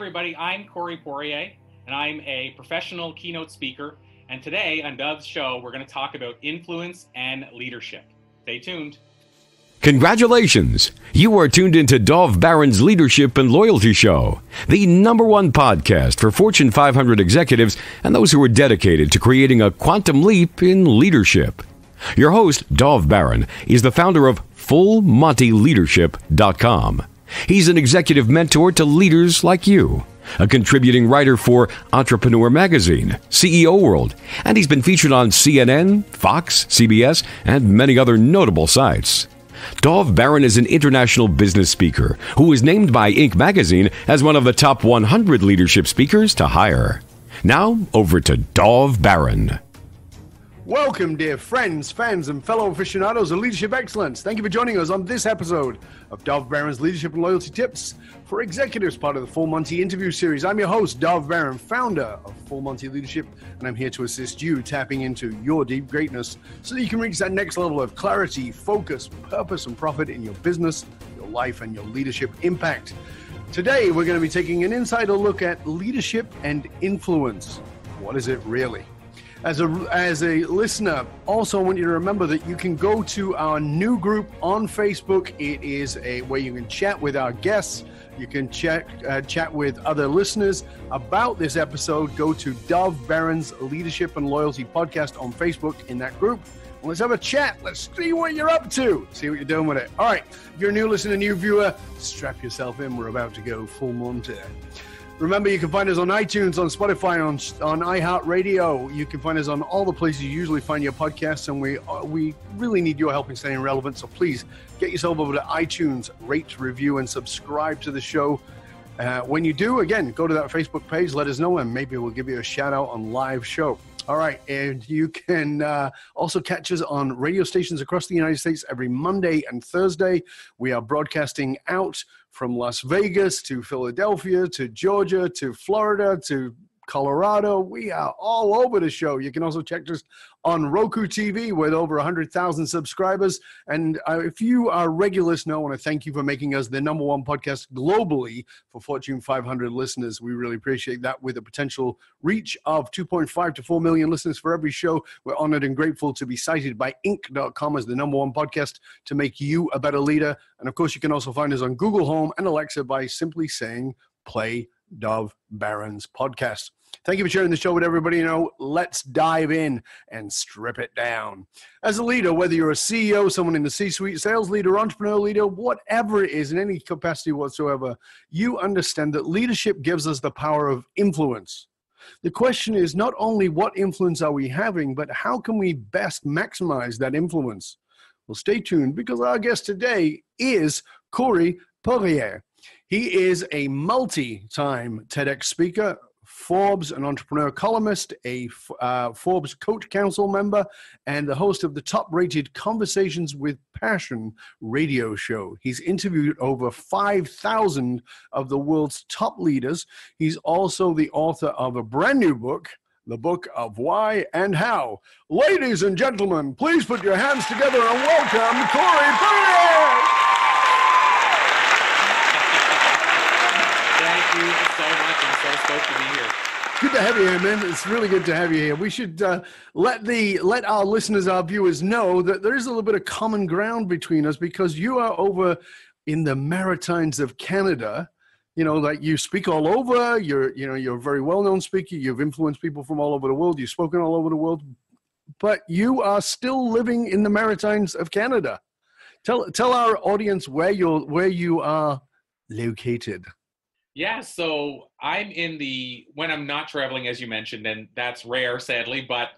everybody, I'm Corey Poirier, and I'm a professional keynote speaker. And today on Dove's show, we're going to talk about influence and leadership. Stay tuned. Congratulations! You are tuned into Dov Baron's Leadership and Loyalty Show, the #1 podcast for Fortune 500 executives and those who are dedicated to creating a quantum leap in leadership. Your host, Dov Baron, is the founder of FullMontyLeadership.com. He's an executive mentor to leaders like you, a contributing writer for Entrepreneur Magazine, CEO World, and he's been featured on CNN, Fox, CBS, and many other notable sites. Dov Baron is an international business speaker who was named by Inc. magazine as one of the top 100 leadership speakers to hire. Now, over to Dov Baron. Welcome, dear friends, fans, and fellow aficionados of leadership excellence. Thank you for joining us on this episode of Dov Baron's Leadership and Loyalty Tips for Executives, part of the Full Monty interview series. I'm your host, Dov Baron, founder of Full Monty Leadership, and I'm here to assist you tapping into your deep greatness so that you can reach that next level of clarity, focus, purpose, and profit in your business, your life, and your leadership impact. Today, we're going to be taking an insider look at leadership and influence. What is it really? As a listener, also I want you to remember that you can go to our new group on Facebook. It is where you can chat with our guests. You can chat with other listeners about this episode. Go to Dov Baron's Leadership and Loyalty Podcast on Facebook in that group. And let's have a chat. Let's see what you're up to. See what you're doing with it. All right. If you're a new listener, new viewer, strap yourself in. We're about to go full Monty. Remember, you can find us on iTunes, on Spotify, on iHeartRadio. You can find us on all the places you usually find your podcasts, and we really need your help in staying relevant. So please get yourself over to iTunes, rate, review, and subscribe to the show. When you do, again, go to that Facebook page, let us know, and maybe we'll give you a shout out on live show. All right, and you can also catch us on radio stations across the United States every Monday and Thursday. We are broadcasting out from Las Vegas to Philadelphia to Georgia to Florida to Colorado. We are all over the show. You can also check us on Roku TV with over 100,000 subscribers. And if you are a regular listener, I want to thank you for making us the #1 podcast globally for Fortune 500 listeners. We really appreciate that. With a potential reach of 2.5 to 4 million listeners for every show, we're honored and grateful to be cited by Inc.com as the #1 podcast to make you a better leader. And of course, you can also find us on Google Home and Alexa by simply saying, play Dov Baron's podcast. Thank you for sharing the show with everybody. Let's dive in and strip it down. As a leader, whether you're a CEO, someone in the C-suite, sales leader, entrepreneur leader, whatever it is, in any capacity whatsoever, you understand that leadership gives us the power of influence. The question is not only what influence are we having, but how can we best maximize that influence? Well, stay tuned, because our guest today is Corey Poirier. He is a multi-time TEDx speaker, Forbes, an entrepreneur columnist, a Forbes Coach Council member, and the host of the top-rated Conversations with Passion radio show. He's interviewed over 5,000 of the world's top leaders. He's also the author of a brand new book, The Book of Why and How. Ladies and gentlemen, please put your hands together and welcome Corey Poirier! Thank you so much. I'm so stoked to be here. Good to have you here, man. It's really good to have you here. We should let our listeners, our viewers know that there is a little bit of common ground between us, because you are over in the Maritimes of Canada. Like you speak all over. You're a very well-known speaker. You've influenced people from all over the world. You've spoken all over the world, but you are still living in the Maritimes of Canada. Tell our audience where you are located. Yeah, so I'm when I'm not traveling, as you mentioned, and that's rare, sadly, but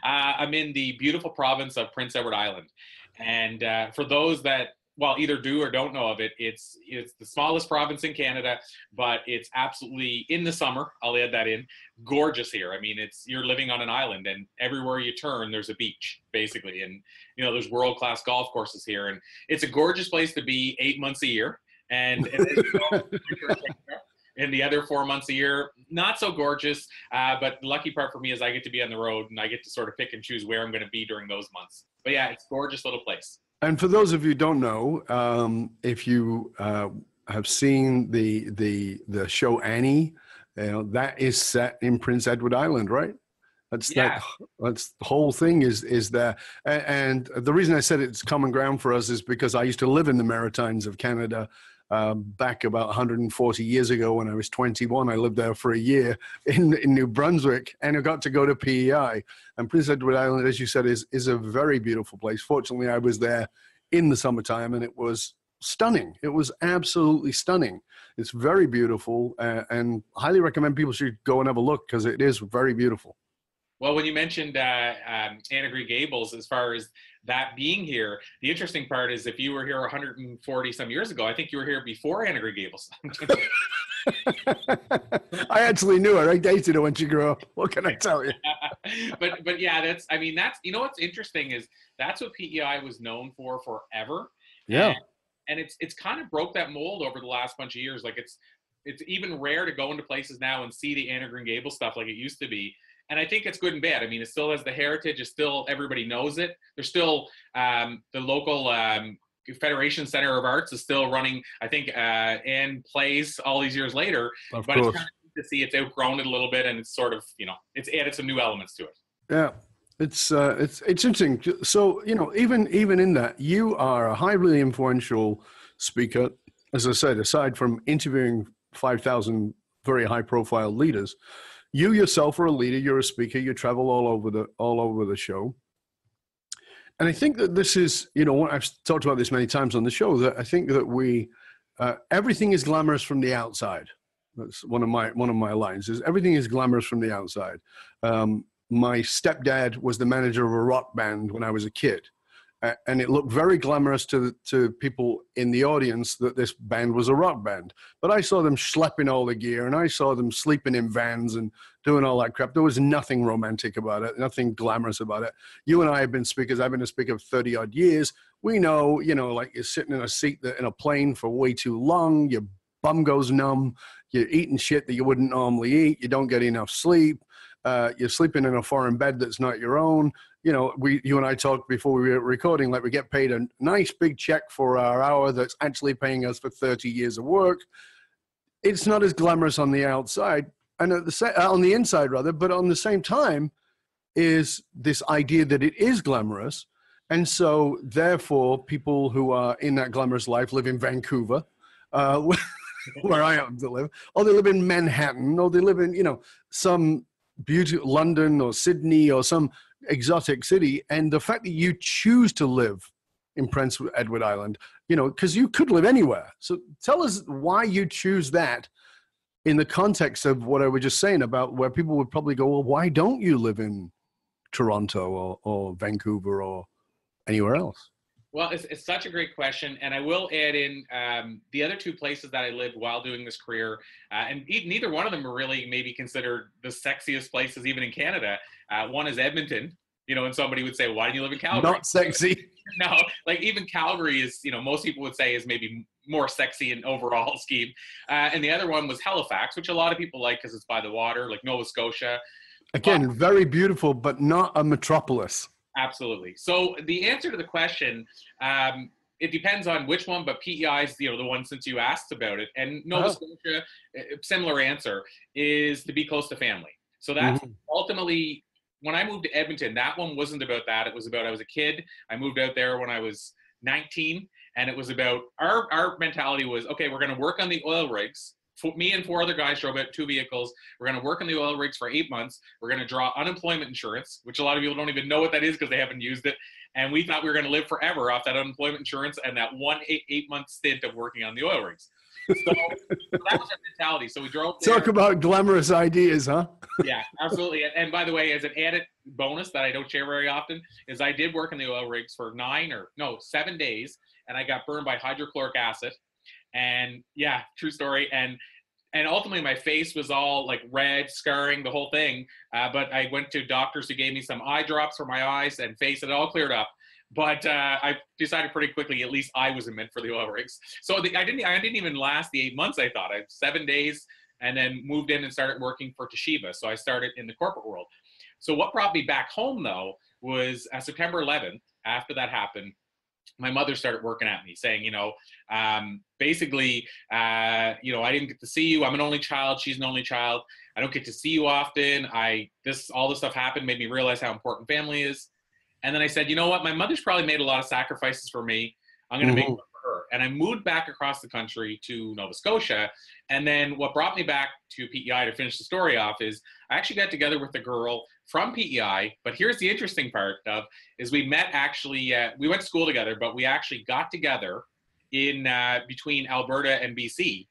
I'm in the beautiful province of Prince Edward Island. And for those that, either do or don't know of it, it's the smallest province in Canada, but it's absolutely, in the summer, I'll add that in, gorgeous here. I mean, you're living on an island, and everywhere you turn, there's a beach, basically. And, there's world-class golf courses here. And it's a gorgeous place to be 8 months a year. And in the other 4 months a year, not so gorgeous. But the lucky part for me is I get to be on the road, and I get to sort of pick and choose where I'm going to be during those months. But yeah, it's a gorgeous little place. And for those of you who don't know, if you have seen the show Annie, that is set in Prince Edward Island, right? Yeah. That's the whole thing is there. And the reason I said it's common ground for us is because I used to live in the Maritimes of Canada back about 140 years ago when I was 21. I lived there for a year in New Brunswick, and I got to go to PEI. And Prince Edward Island, as you said, is a very beautiful place. Fortunately, I was there in the summertime, and it was stunning. It was absolutely stunning. It's very beautiful, and highly recommend people should go and have a look because it is very beautiful. Well, when you mentioned Anna Green Gables, as far as that being here, the interesting part is if you were here 140 some years ago, I think you were here before Anna Green Gables. I actually knew her. I dated her when she grew up. What can I tell you? but yeah, that's what's interesting is that's what PEI was known for forever. Yeah. And it's kind of broke that mold over the last bunch of years. Like it's even rare to go into places now and see the Anna Green Gables stuff like it used to be. And I think it's good and bad. I mean, it still has the heritage. It's still, everybody knows it. There's still the local Federation Center of Arts is still running, I think, and plays all these years later. Of but course. It's kind of neat to see it's outgrown it a little bit, and it's sort of, it's added some new elements to it. Yeah. It's interesting. So, even in that, you are a highly influential speaker. As I said, aside from interviewing 5,000 very high profile leaders, you yourself are a leader, you're a speaker, you travel all over the show. And I think that this is, I've talked about this many times on the show, that I think that we, everything is glamorous from the outside. That's one of my lines, is everything is glamorous from the outside. My stepdad was the manager of a rock band when I was a kid. And it looked very glamorous to people in the audience that this band was a rock band. But I saw them schlepping all the gear, and I saw them sleeping in vans and doing all that crap. There was nothing romantic about it, nothing glamorous about it. You and I have been speakers. I've been a speaker for 30-odd years. We know, like you're sitting in a seat in a plane for way too long. Your bum goes numb. You're eating shit that you wouldn't normally eat. You don't get enough sleep. You're sleeping in a foreign bed that's not your own. You and I talked before we were recording, like we get paid a nice big check for our hour that's actually paying us for 30 years of work. It's not as glamorous on the outside, and on the inside rather, but on the same time is this idea that it is glamorous. And so therefore people who are in that glamorous life live in Vancouver, where I happen to live, or they live in Manhattan, or they live in, some beautiful London or Sydney or some exotic city. And the fact that you choose to live in Prince Edward Island, because you could live anywhere. So tell us why you choose that in the context of what I was just saying about where people would probably go, well, why don't you live in Toronto or Vancouver or anywhere else? Well, it's such a great question. And I will add in the other two places that I lived while doing this career. And neither one of them are really maybe considered the sexiest places, even in Canada. One is Edmonton, and somebody would say, why do you live in Calgary? Not sexy. No, like even Calgary is, most people would say is maybe more sexy in overall scheme. And the other one was Halifax, which a lot of people like because it's by the water, like Nova Scotia. Again, very beautiful, but not a metropolis. Absolutely. So the answer to the question, it depends on which one, but PEI is the one since you asked about it. And Nova Scotia, similar answer, is to be close to family. So that's ultimately, when I moved to Edmonton, that one wasn't about that. It was about, I was a kid. I moved out there when I was 19, and it was about, our mentality was, okay, we're going to work on the oil rigs. Me and 4 other guys drove out 2 vehicles. We're going to work on the oil rigs for 8 months. We're going to draw unemployment insurance, which a lot of people don't even know what that is because they haven't used it. And we thought we were going to live forever off that unemployment insurance and that 1 8-month stint of working on the oil rigs. So that was our mentality. So we drove there. Talk about glamorous ideas, huh? Yeah, absolutely. And by the way, as an added bonus that I don't share very often, is I did work in the oil rigs for 7 days, and I got burned by hydrochloric acid. And yeah, true story. And ultimately my face was all like red, scarring, the whole thing. But I went to doctors who gave me some eye drops for my eyes and face, and it all cleared up. But I decided pretty quickly, at least I wasn't meant for the oil rigs. So I didn't even last the 8 months, I thought. I had 7 days and then moved in and started working for Toshiba. So I started in the corporate world. So what brought me back home though was September 11th, after that happened, my mother started working at me saying, basically, I didn't get to see you. I'm an only child. She's an only child. I don't get to see you often. All this stuff happened, made me realize how important family is. And then I said, you know what? My mother's probably made a lot of sacrifices for me. I'm going to make one for her. And I moved back across the country to Nova Scotia. And then what brought me back to PEI to finish the story off is I actually got together with a girl from PEI. But here's the interesting part is we met actually, we went to school together, but we actually got together in between Alberta and BC.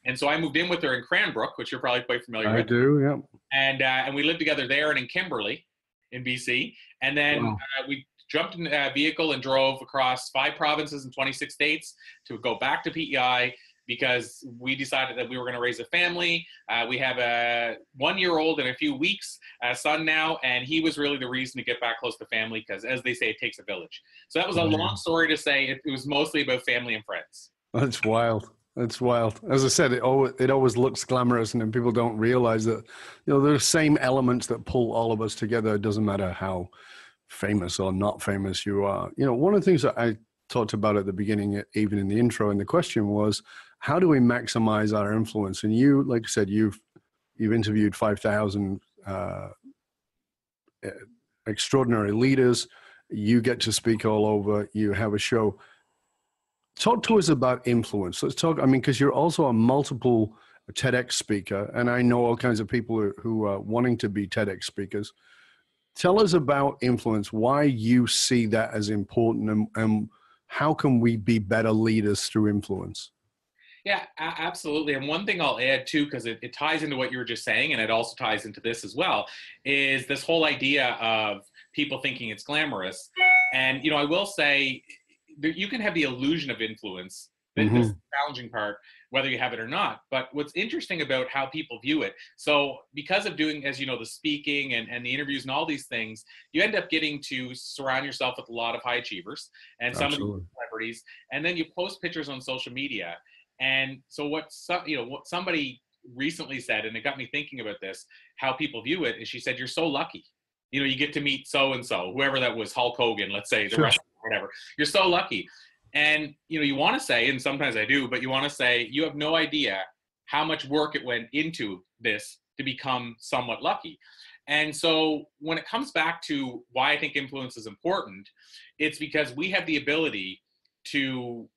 And so I moved in with her in Cranbrook, which you're probably quite familiar with. I do, yeah. And we lived together there and in Kimberley in BC. And then we jumped in a vehicle and drove across 5 provinces and 26 states to go back to PEI because we decided that we were going to raise a family. We have a 1-year-old in a few weeks son now, and he was really the reason to get back close to family because, as they say, it takes a village. So that was a long story to say. It was mostly about family and friends. That's wild. That's wild. As I said, it always looks glamorous, and then people don't realize that, there are the same elements that pull all of us together. It doesn't matter how famous or not famous you are. One of the things that I talked about at the beginning, even in the intro and the question, was how do we maximize our influence? And you, like I said, you've interviewed 5,000 extraordinary leaders. You get to speak all over. You have a show. Talk to us about influence. Let's talk, because you're also a multiple TEDx speaker, and I know all kinds of people who are wanting to be TEDx speakers. Tell us about influence, why you see that as important, and how can we be better leaders through influence? Yeah, absolutely. And one thing I'll add too, because it ties into what you were just saying, and it also ties into this as well, is this whole idea of people thinking it's glamorous. And, I will say, you can have the illusion of influence. This is the challenging part, whether you have it or not. But what's interesting about how people view it, so because of doing, as you know, the speaking and the interviews and all these things, you end up getting to surround yourself with a lot of high achievers and some of the celebrities, and then you post pictures on social media. And so what somebody recently said, and it got me thinking about this, how people view it, is she said, you're so lucky. You get to meet so-and-so, whoever that was, Hulk Hogan, let's say, the wrestler, whatever. You're so lucky. And, you want to say, and sometimes I do, but you want to say, you have no idea how much work it went into this to become somewhat lucky. And so when it comes back to why I think influence is important, it's because we have the ability to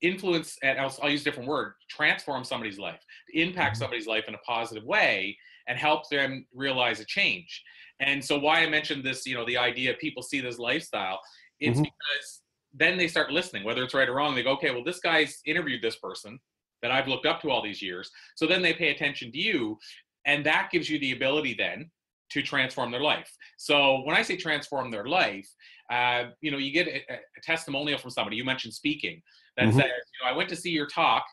influence, and I'll use a different word, transform somebody's life, impact somebody's life in a positive way and help them realize a change. And so why I mentioned this, the idea people see this lifestyle, it's because then they start listening, whether it's right or wrong. They go, okay, well, this guy's interviewed this person that I've looked up to all these years. So then they pay attention to you, and that gives you the ability then to transform their life. So when I say transform their life, you get a testimonial from somebody. You mentioned speaking that says, I went to see your talk,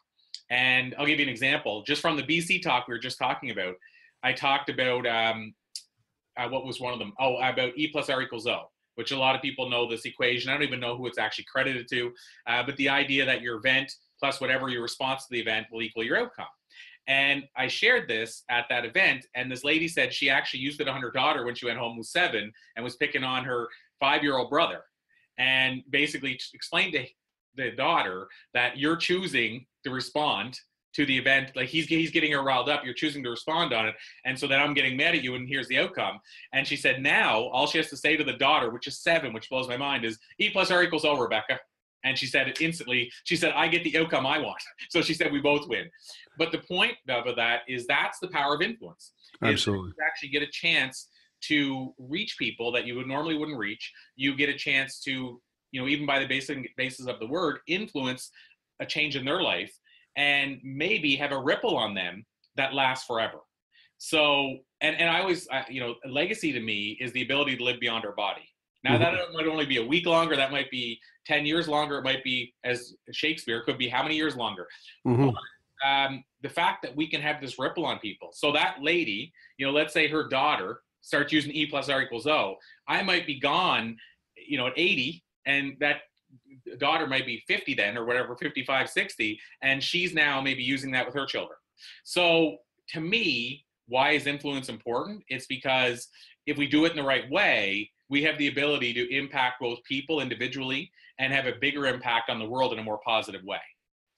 and I'll give you an example. Just from the BC talk we were just talking about, I talked about, what was one of them? Oh, about E plus R equals O, which a lot of people know this equation. I don't even know who it's actually credited to, but the idea that your event plus whatever your response to the event will equal your outcome. And I shared this at that event, and this lady said she actually used it on her daughter when she went home with 7 and was picking on her 5-year-old brother, and basically explained to the daughter that you're choosing to respond to the event, like he's getting her riled up, you're choosing to respond on it, and so then I'm getting mad at you, and here's the outcome. And she said now all she has to say to the daughter, which is 7, which blows my mind, is E plus R equals O, Rebecca. And she said it instantly. She said, I get the outcome I want. So she said we both win. But the point of that is that's the power of influence. Absolutely. You actually get a chance to reach people that you normally wouldn't reach. You get a chance to, even by the basis of the word, influence a change in their life and maybe have a ripple on them that lasts forever. So, and I always, legacy to me is the ability to live beyond our body. Now that might only be a week longer, that might be 10 years longer, it might be, as Shakespeare, could be how many years longer. But, the fact that we can have this ripple on people. So that lady, let's say her daughter starts using E plus R equals O. I might be gone, at 80, and that daughter might be 50 then, or whatever, 55, 60, and she's now maybe using that with her children. So to me, why is influence important? It's because if we do it in the right way, we have the ability to impact both people individually and have a bigger impact on the world in a more positive way.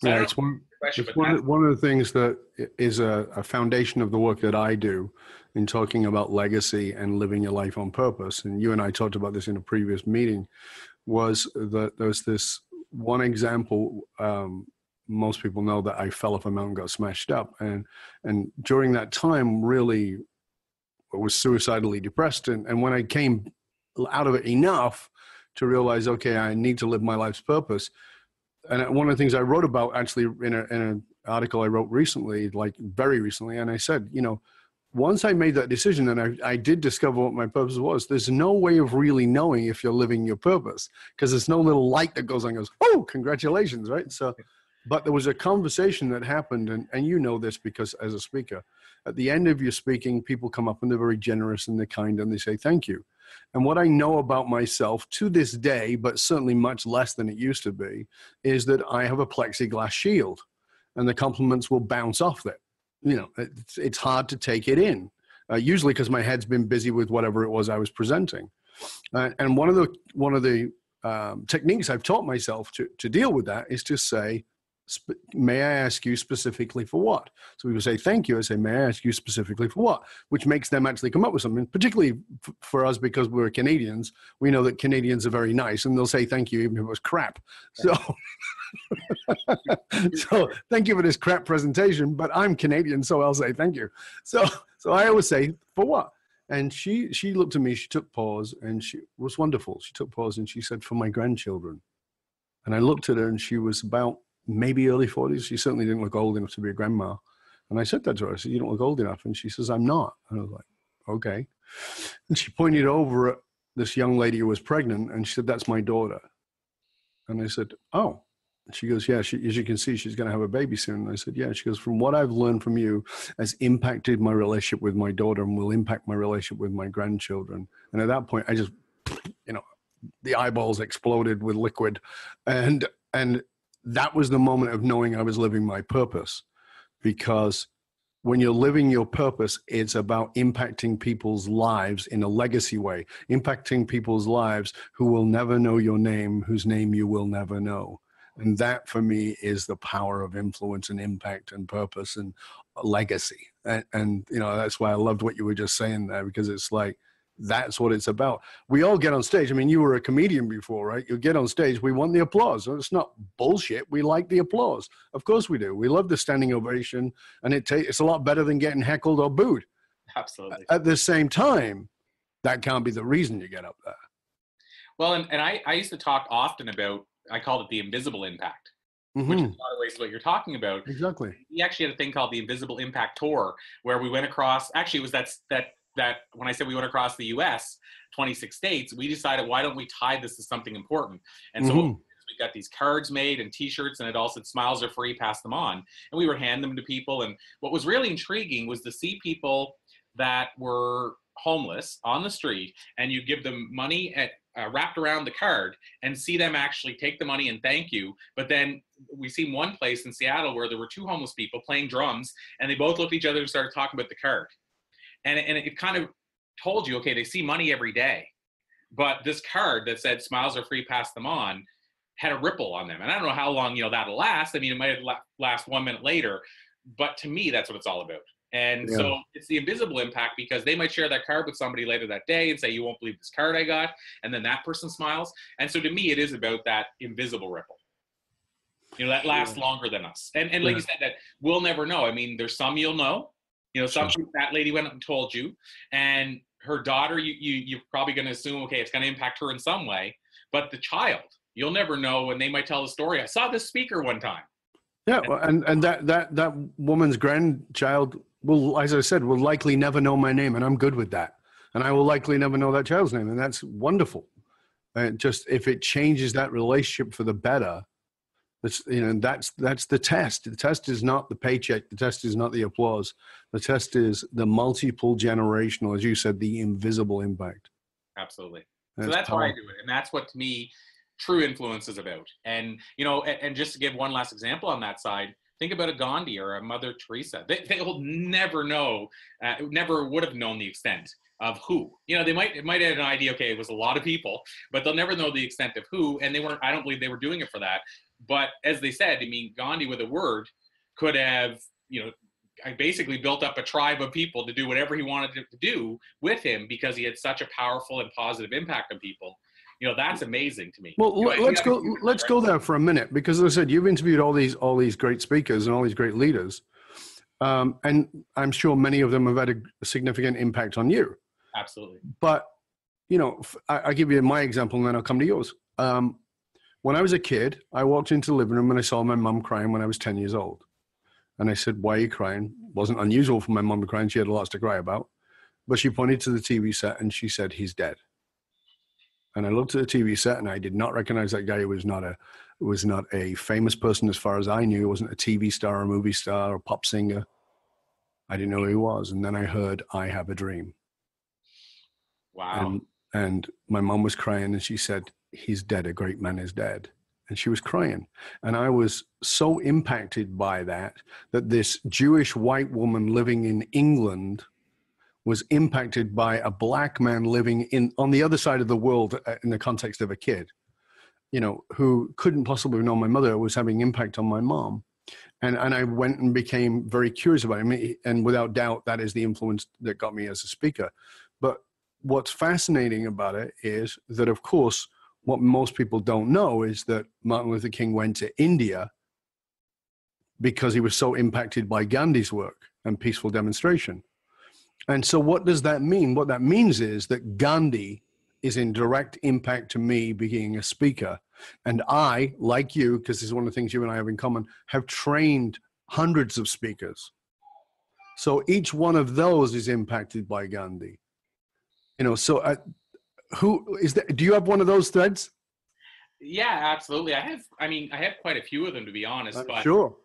So yeah, it's one of the things that is a foundation of the work that I do in talking about legacy and living your life on purpose. And you and I talked about this in a previous meeting, was that there's this one example. Most people know that I fell off a mountain, got smashed up. And during that time, really was suicidally depressed. And when I came out of it enough to realize, okay, I need to live my life's purpose. And one of the things I wrote about actually in an article I wrote recently, like very recently, and I said, once I made that decision and I did discover what my purpose was, there's no way of really knowing if you're living your purpose, because there's no little light that goes on and goes, oh, congratulations, right? So, but there was a conversation that happened, and you know this because as a speaker, at the end of your speaking, people come up and they're very generous and they're kind and they say thank you. And what I know about myself to this day, but certainly much less than it used to be, is that I have a plexiglass shield and the compliments will bounce off it. It's hard to take it in, usually because my head's been busy with whatever it was I was presenting. And one of the techniques I've taught myself to deal with that is to say, may I ask you specifically for what? So we would say, thank you. I say, may I ask you specifically for what? Which makes them actually come up with something, particularly for us, because we're Canadians. We know that Canadians are very nice and they'll say thank you even if it was crap. So, so thank you for this crap presentation, but I'm Canadian, so I'll say thank you. So I always say, for what? And she looked at me, she took pause, and she was wonderful. She took pause and she said, for my grandchildren. And I looked at her and she was about maybe early 40s. She certainly didn't look old enough to be a grandma. And I said that to her. I said, you don't look old enough. And she says, I'm not. And I was like, okay. And she pointed over at this young lady who was pregnant and she said, that's my daughter. And I said, oh. And she goes, yeah, as you can see, she's going to have a baby soon. And I said, yeah. She goes, from what I've learned from you has impacted my relationship with my daughter and will impact my relationship with my grandchildren. And at that point, I just, the eyeballs exploded with liquid. And that was the moment of knowing I was living my purpose, because when you're living your purpose, it's about impacting people's lives in a legacy way, impacting people's lives who will never know your name, whose name you will never know. And that for me is the power of influence and impact and purpose and legacy. And that's why I loved what you were just saying there, because it's like, that's what it's about. We all get on stage. I mean, you were a comedian before, right? You get on stage, we want the applause. It's not bullshit. We like the applause. Of course we do. We love the standing ovation, and it's a lot better than getting heckled or booed. Absolutely. At the same time, that can't be the reason you get up there. Well, and I used to talk often about, I called it the invisible impact, which is a lot of ways what you're talking about. Exactly. We actually had a thing called the Invisible Impact Tour, where we went across, actually it was that when I said we went across the US, 26 states, we decided, why don't we tie this to something important? And so we got these cards made and t-shirts, and it all said smiles are free, pass them on. And we were handing them to people. And what was really intriguing was to see people that were homeless on the street, and you give them money wrapped around the card, and see them actually take the money and thank you. But then we seen one place in Seattle where there were two homeless people playing drums, and they both looked at each other and started talking about the card. And it kind of told you, okay, they see money every day, but this card that said smiles are free, pass them on, had a ripple on them. And I don't know how long, that'll last. I mean, it might last 1 minute later, but to me, that's what it's all about. And so it's the invisible impact, because they might share that card with somebody later that day and say, you won't believe this card I got. And then that person smiles. And so to me, it is about that invisible ripple, that lasts longer than us. And like you said, that we'll never know. I mean, there's some you'll know. That lady went up and told you, and her daughter, you're probably going to assume, okay, it's going to impact her in some way. But the child, you'll never know, and they might tell the story. I saw this speaker one time. Yeah, and that woman's grandchild will, as I said, will likely never know my name, and I'm good with that. And I will likely never know that child's name, and that's wonderful. And just if it changes that relationship for the better, that's the test. The test is not the paycheck. The test is not the applause. The test is the multiple generational, as you said, the invisible impact. Absolutely. So that's why I do it. And that's what, to me, true influence is about. And, and just to give one last example on that side, Think about a Gandhi or a Mother Teresa. They will never know, never would have known the extent of who. You know, they might have an idea, okay, it was a lot of people, but they'll never know the extent of who, and they weren't, I don't believe they were doing it for that. But as they said, I mean, Gandhi with a word could have, you know, I basically built up a tribe of people to do whatever he wanted to do with him because he had such a powerful and positive impact on people. You know, that's amazing to me. Well, let's go there for a minute, because as I said, you've interviewed all these great speakers and all these great leaders, and I'm sure many of them have had a significant impact on you. Absolutely. But you know, I give you my example, and then I'll come to yours. When I was a kid, I walked into the living room and I saw my mum crying when I was 10 years old. And I said, "Why are you crying?" Wasn't unusual for my mum to cry, and she had lots to cry about. But she pointed to the TV set and she said, "He's dead." And I looked at the TV set and I did not recognize that guy. He was not a famous person as far as I knew. He wasn't a TV star, a movie star, or pop singer. I didn't know who he was. And then I heard, "I Have a Dream." Wow. And my mom was crying and she said, "He's dead. A great man is dead." And she was crying. And I was so impacted by that this Jewish white woman living in England was impacted by a black man living on the other side of the world in the context of a kid, you know, who couldn't possibly know my mother, was having impact on my mom. And I went and became very curious about him. And without doubt, that is the influence that got me as a speaker. But what's fascinating about it is that, of course, what most people don't know is that Martin Luther King went to India because he was so impacted by Gandhi's work and peaceful demonstration. And so what does that mean? What that means is that Gandhi is in direct impact to me being a speaker. And I, like you, because this is one of the things you and I have in common, have trained hundreds of speakers. So each one of those is impacted by Gandhi. You know, so who is that? Do you have one of those threads? Yeah, absolutely. I have quite a few of them, to be honest. But sure.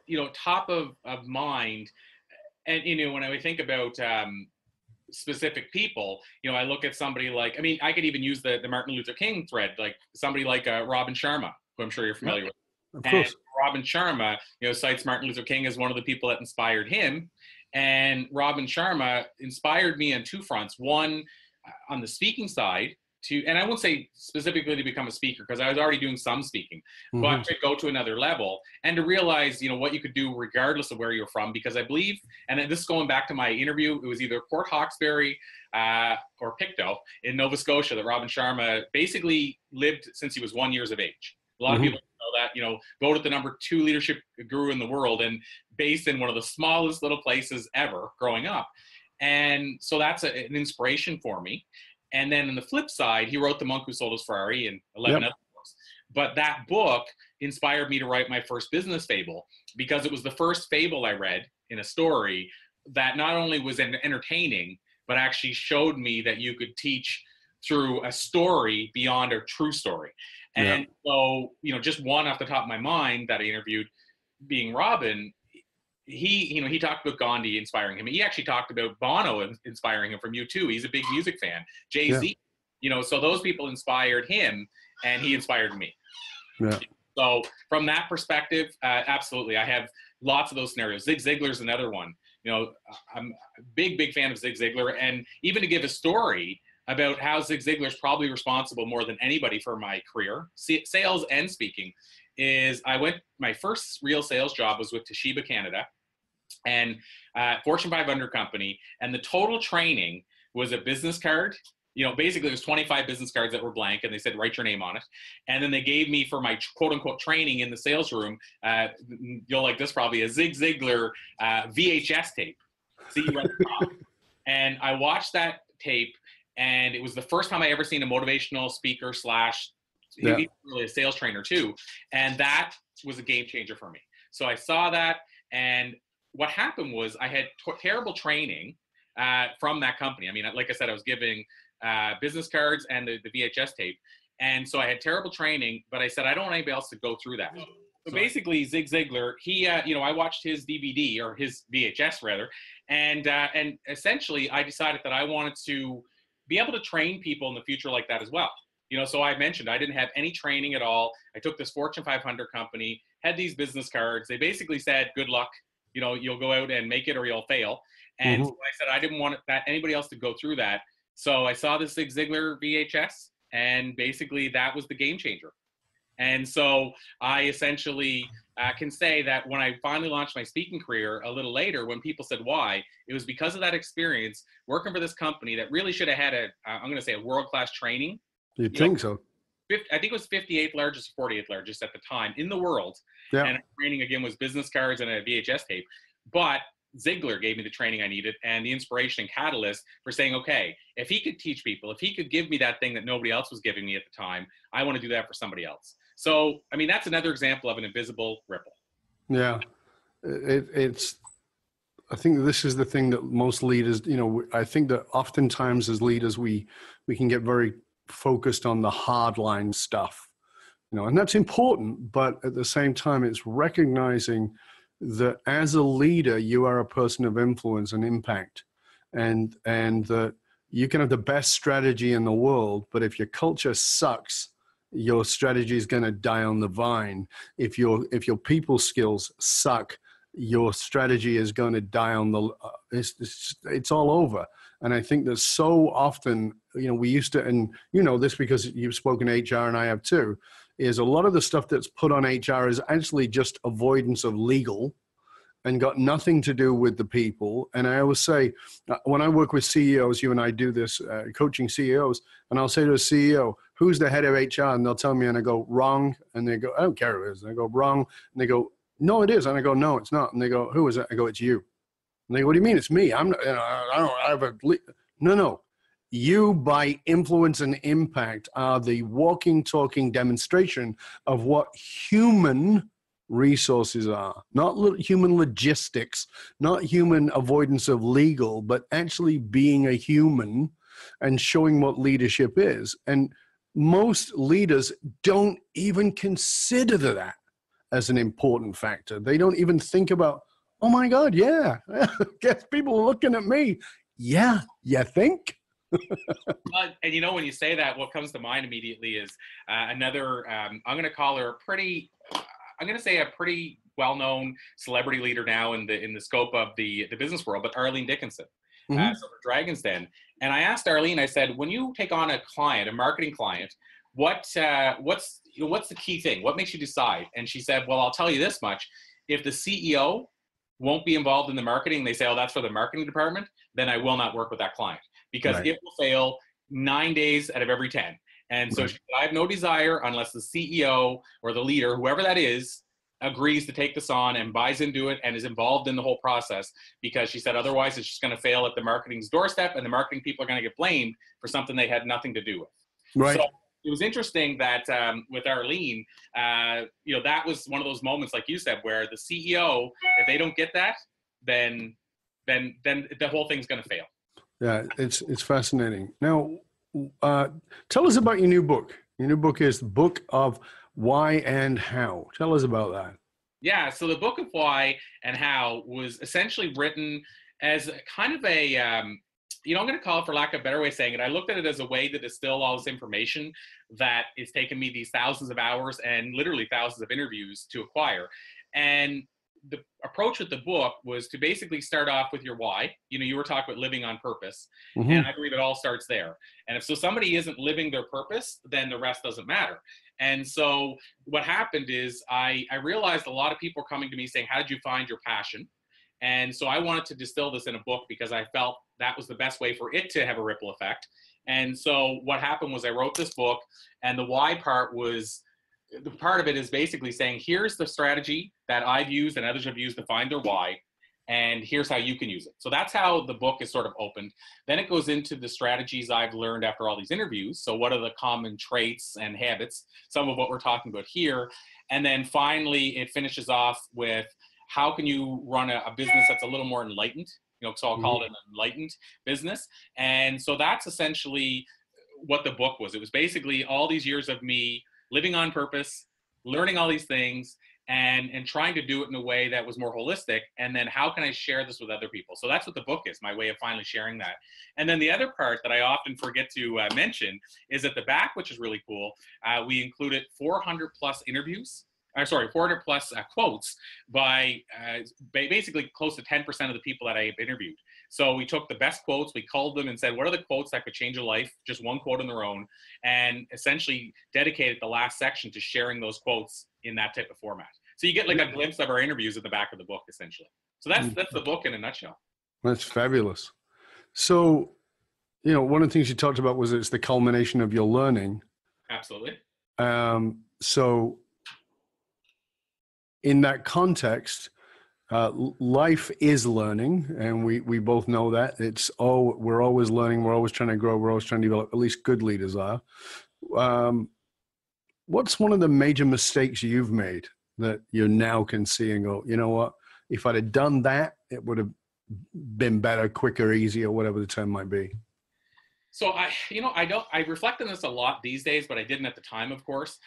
You know, top of mind, and you know, when I think about specific people, you know, I look at somebody like, I mean, I could even use the Martin Luther King thread, like somebody like Robin Sharma, who I'm sure you're familiar with. Of course. And Robin Sharma, you know, cites Martin Luther King as one of the people that inspired him. And Robin Sharma inspired me on two fronts. One, on the speaking side, and I won't say specifically to become a speaker, because I was already doing some speaking, but to go to another level and to realize, you know, what you could do regardless of where you're from. Because I believe, and this is going back to my interview, it was either Port Hawkesbury or Pictou in Nova Scotia that Robin Sharma basically lived since he was 1 year of age. A lot of people know that, you know, voted the #2 leadership guru in the world and based in one of the smallest little places ever growing up. And so that's an inspiration for me. And then on the flip side, he wrote The Monk Who Sold His Ferrari and 11 other books. But that book inspired me to write my first business fable, because it was the first fable I read in a story that not only was entertaining, but actually showed me that you could teach through a story beyond a true story. And so, you know, just one off the top of my mind that I interviewed, being Robin, he talked about Gandhi inspiring him. He actually talked about Bono inspiring him from U2. He's a big music fan. Jay-Z, you know, so those people inspired him and he inspired me. Yeah. So from that perspective, absolutely. I have lots of those scenarios. Zig Ziglar's another one. You know, I'm a big fan of Zig Ziglar. And even to give a story about how Zig Ziglar is probably responsible more than anybody for my career, sales and speaking, is my first real sales job was with Toshiba Canada, and Fortune 500 company, and the total training was a business card. You know, basically it was 25 business cards that were blank, and they said, write your name on it. And then they gave me, for my quote unquote training in the sales room, you'll like this probably, a Zig Ziglar VHS tape. See you at the top. And I watched that tape, and it was the first time I ever seen a motivational speaker / he was really a sales trainer too. And that was a game changer for me. So I saw that, and what happened was I had terrible training from that company. I mean, like I said, I was giving business cards and the VHS tape. And so I had terrible training, but I said, I don't want anybody else to go through that. So basically Zig Ziglar, he, you know, I watched his DVD, or his VHS rather. And essentially I decided that I wanted to be able to train people in the future like that as well. You know, so I mentioned I didn't have any training at all. I took this Fortune 500 company, had these business cards. They basically said, good luck, you know, you'll go out and make it or you'll fail. And so I said, I didn't want that anybody else to go through that. So I saw the Zig Ziglar VHS, and basically that was the game changer. And so I essentially can say that when I finally launched my speaking career a little later, when people said why, it was because of that experience working for this company that really should have had I'm going to say a world-class training. You'd think so. I think it was 58th largest, 48th largest at the time in the world. Yeah. And training again was business cards and a VHS tape. But Ziegler gave me the training I needed and the inspiration and catalyst for saying, okay, if he could teach people, if he could give me that thing that nobody else was giving me at the time, I want to do that for somebody else. So, I mean, that's another example of an invisible ripple. Yeah. I think this is the thing that most leaders, you know, I think that oftentimes as leaders, we can get very focused on the hardline stuff, you know, and that's important, but at the same time, it's recognizing that as a leader, you are a person of influence and impact, and that you can have the best strategy in the world, but if your culture sucks, your strategy is going to die on the vine. If your people skills suck, your strategy is going to die on the. It's all over. And I think that so often, you know, we used to, and you know this because you've spoken HR and I have too, is a lot of the stuff that's put on HR is actually just avoidance of legal and got nothing to do with the people. And I always say, when I work with CEOs, you and I do this, coaching CEOs, and I'll say to a CEO, who's the head of HR? And they'll tell me, and I go, wrong. And they go, I don't care who it is. And I go, wrong. And they go, no, it is. And I go, no, it's not. And they go, who is it? I go, it's you. And they go, what do you mean? It's me. I'm not, you know, I have a, no. You, by influence and impact, are the walking, talking demonstration of what human resources are. Not human logistics, not human avoidance of legal, but actually being a human and showing what leadership is. And most leaders don't even consider that as an important factor. They don't even think about, oh my God, yeah, guess people are looking at me. Yeah, you think? And you know, when you say that, what comes to mind immediately is another, I'm going to call her I'm going to say a pretty well-known celebrity leader now in the scope of the business world, but Arlene Dickinson. So for Dragon's Den. And I asked Arlene, I said, when you take on a client, a marketing client, what's the key thing? What makes you decide? And she said, well, I'll tell you this much. If the CEO won't be involved in the marketing, they say, oh, that's for the marketing department, then I will not work with that client because it will fail 9 days out of every 10. And so she said, I have no desire unless the CEO or the leader, whoever that is, agrees to take this on and buys into it and is involved in the whole process, because she said otherwise it's just going to fail at the marketing's doorstep and the marketing people are going to get blamed for something they had nothing to do with. Right. So it was interesting that with Arlene, you know, that was one of those moments, like you said, where the CEO, if they don't get that, then the whole thing's going to fail. Yeah, it's fascinating. Now, tell us about your new book. Your new book is the Book of Why and How. Tell us about that. Yeah, so the Book of Why and How was essentially written as kind of a, you know, I'm going to call it, for lack of a better way of saying it, I looked at it as a way to distill all this information that it's taken me these thousands of hours and literally thousands of interviews to acquire. And the approach with the book was to basically start off with your why. You know, you were talking about living on purpose, and I believe it all starts there. And if somebody isn't living their purpose, then the rest doesn't matter. And so what happened is I realized a lot of people were coming to me saying, how did you find your passion? And so I wanted to distill this in a book because I felt that was the best way for it to have a ripple effect. And so what happened was I wrote this book, and the why part was, the part of it is basically saying, here's the strategy that I've used and others have used to find their why, and here's how you can use it. So that's how the book is sort of opened. Then it goes into the strategies I've learned after all these interviews. So what are the common traits and habits, some of what we're talking about here. And then finally, it finishes off with how can you run a business that's a little more enlightened, you know, so I'll call it an enlightened business. And so that's essentially what the book was. It was basically all these years of me living on purpose, learning all these things, and trying to do it in a way that was more holistic. And then how can I share this with other people? So that's what the book is, my way of finally sharing that. And then the other part that I often forget to mention is at the back, which is really cool. We included 400 plus interviews 400 plus quotes by basically close to 10% of the people that I have interviewed. So we took the best quotes, we culled them and said, what are the quotes that could change a life? Just one quote on their own, and essentially dedicated the last section to sharing those quotes in that type of format. So you get like a glimpse of our interviews at the back of the book, essentially. So that's the book in a nutshell. That's fabulous. So, one of the things you talked about was it's the culmination of your learning. Absolutely. So in that context, life is learning, and we both know that. We're always learning, we're always trying to grow, we're always trying to develop, at least good leaders are. What's one of the major mistakes you've made that you now can see and go, you know what, if I'd have done that, it would have been better, quicker, easier, whatever the term might be? So I reflect on this a lot these days, but I didn't at the time, of course.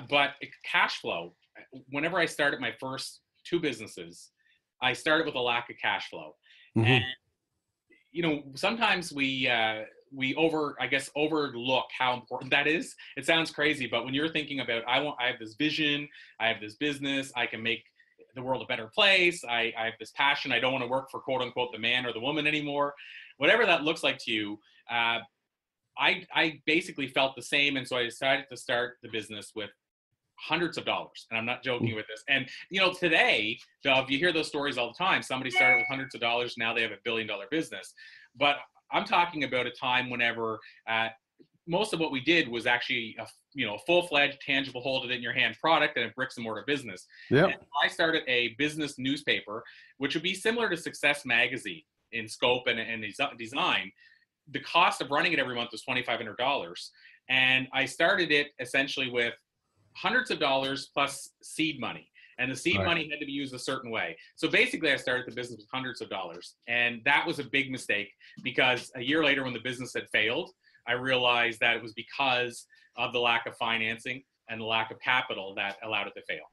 But cash flow, whenever I started my first two businesses, I started with a lack of cash flow. Mm-hmm. And, sometimes we overlook how important that is. It sounds crazy, but when you're thinking about, I have this vision, I have this business, I can make the world a better place. I have this passion. I don't want to work for quote unquote the man or the woman anymore. Whatever that looks like to you, I basically felt the same. And so I decided to start the business with hundreds of dollars. And I'm not joking with this. And, today, Dov, you hear those stories all the time. Somebody started with hundreds of dollars. Now they have $1 billion business. But I'm talking about a time whenever most of what we did was actually a full-fledged, tangible, hold it in your hand product and a bricks and mortar business. Yeah. I started a business newspaper, which would be similar to Success Magazine in scope and design. The cost of running it every month was $2,500. And I started it essentially with hundreds of dollars plus seed money. And the seed money had to be used a certain way. So basically I started the business with hundreds of dollars. And that was a big mistake, because a year later when the business had failed, I realized that it was because of the lack of financing and the lack of capital that allowed it to fail.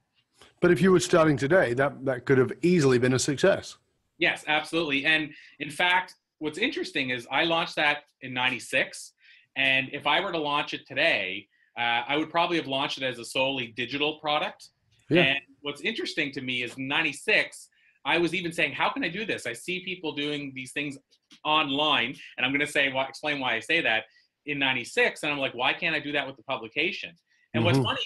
But if you were starting today, that could have easily been a success. Yes, absolutely. And in fact, what's interesting is I launched that in '96. And if I were to launch it today, I would probably have launched it as a solely digital product. Yeah. And what's interesting to me is '96, I was even saying, how can I do this? I see people doing these things online, and I'm going to explain why I say that in '96. And I'm like, why can't I do that with the publication? And what's funny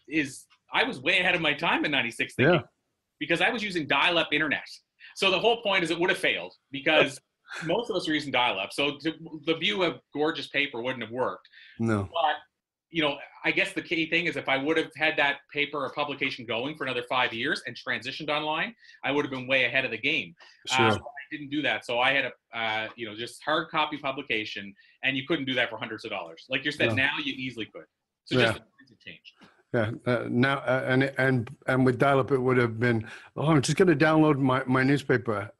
is I was way ahead of my time in '96 thinking, because I was using dial-up internet. So the whole point is it would have failed, because most of us are using dial-up. So the view of gorgeous paper wouldn't have worked. No. But I guess the key thing is if I would have had that paper or publication going for another 5 years and transitioned online, I would have been way ahead of the game. Sure. So I didn't do that. So I had a, just hard copy publication, and you couldn't do that for hundreds of dollars. Like you said, now you easily could. So just a change. Yeah. Now, and with dial-up, it would have been, I'm just going to download my newspaper.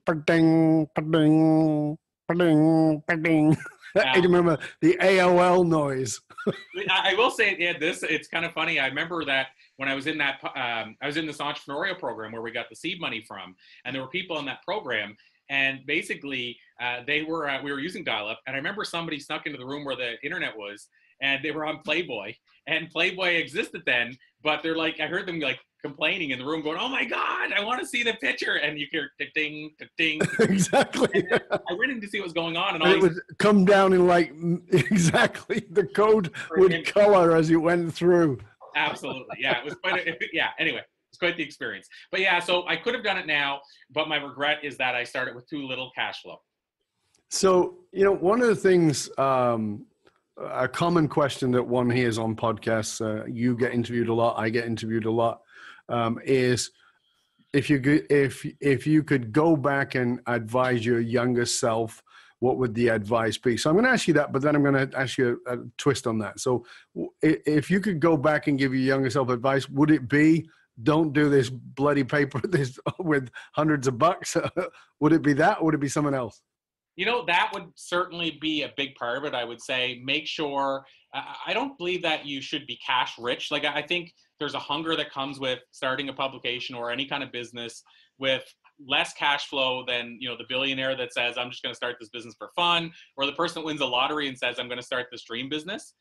Ba-ding, ba-ding, ba-ding, ba-ding. I remember the AOL noise. I will say, it's kind of funny. I remember that when I was in that, I was in this entrepreneurial program where we got the seed money from, and there were people in that program, and basically we were using dial-up, and I remember somebody snuck into the room where the internet was, and they were on Playboy, and Playboy existed then, but they're like, I heard them like complaining in the room going, oh my God, I want to see the picture. And you hear ding, ding. Exactly. I went in to see what was going on. And it would come down in exactly. The code would color as you went through. Absolutely. Yeah. It was anyway, it's quite the experience. But yeah, so I could have done it now, but my regret is that I started with too little cash flow. So, one of the things, a common question that one hears on podcasts, you get interviewed a lot, I get interviewed a lot, is if you could go back and advise your younger self, what would the advice be? So I'm going to ask you that, but then I'm going to ask you a twist on that. So if you could go back and give your younger self advice, would it be, don't do this bloody paper with hundreds of bucks? Would it be that, or would it be someone else? That would certainly be a big part of it. I would say make sure, I don't believe that you should be cash rich. Like, I think there's a hunger that comes with starting a publication or any kind of business with less cash flow than, the billionaire that says, I'm just going to start this business for fun, or the person that wins the lottery and says, I'm going to start this dream business.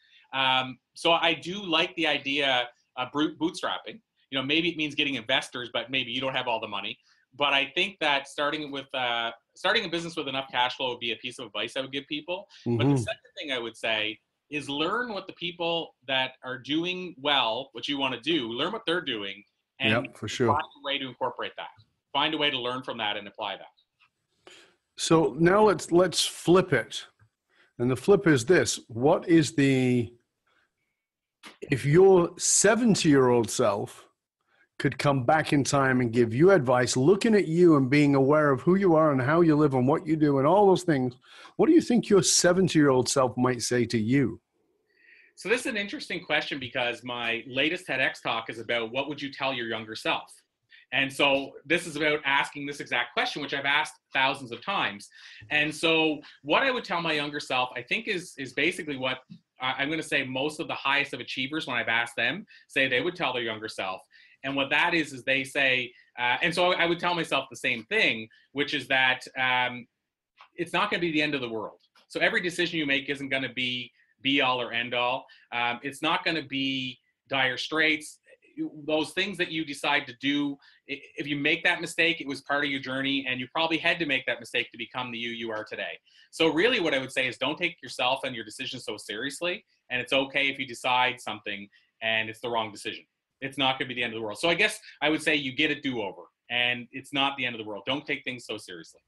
So I do like the idea of bootstrapping. You know, maybe it means getting investors, but maybe you don't have all the money. But I think that starting a business with enough cash flow would be a piece of advice I would give people. But the second thing I would say is learn what the people that are doing well, what you want to do, learn what they're doing, and for sure. find a way to incorporate that. Find a way to learn from that and apply that. So now let's flip it. And the flip is this. What is if your 70-year-old self could come back in time and give you advice, looking at you and being aware of who you are and how you live and what you do and all those things, what do you think your 70-year-old self might say to you? So this is an interesting question because my latest TEDx talk is about what would you tell your younger self? And so this is about asking this exact question, which I've asked thousands of times. And so what I would tell my younger self, I think is basically what I'm going to say most of the highest of achievers, when I've asked them, say they would tell their younger self. And what that is they say, and so I would tell myself the same thing, which is that it's not going to be the end of the world. So every decision you make isn't going to be all or end all. It's not going to be dire straits. Those things that you decide to do, if you make that mistake, it was part of your journey, and you probably had to make that mistake to become the you are today. So really what I would say is don't take yourself and your decisions so seriously, and it's okay if you decide something and it's the wrong decision. It's not going to be the end of the world. So I guess I would say you get a do-over, and it's not the end of the world. Don't take things so seriously.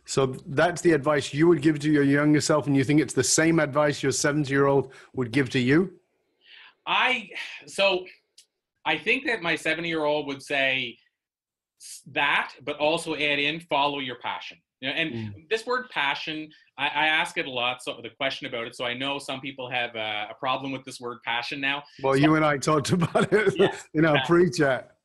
So that's the advice you would give to your younger self, and you think it's the same advice your 70-year-old would give to you? So I think that my 70-year-old would say that, but also add in, follow your passion. You know, and this word passion, I ask it a lot, so the question about it. So I know some people have a problem with this word passion now. Well, so, you and I talked about it in our pre-chat.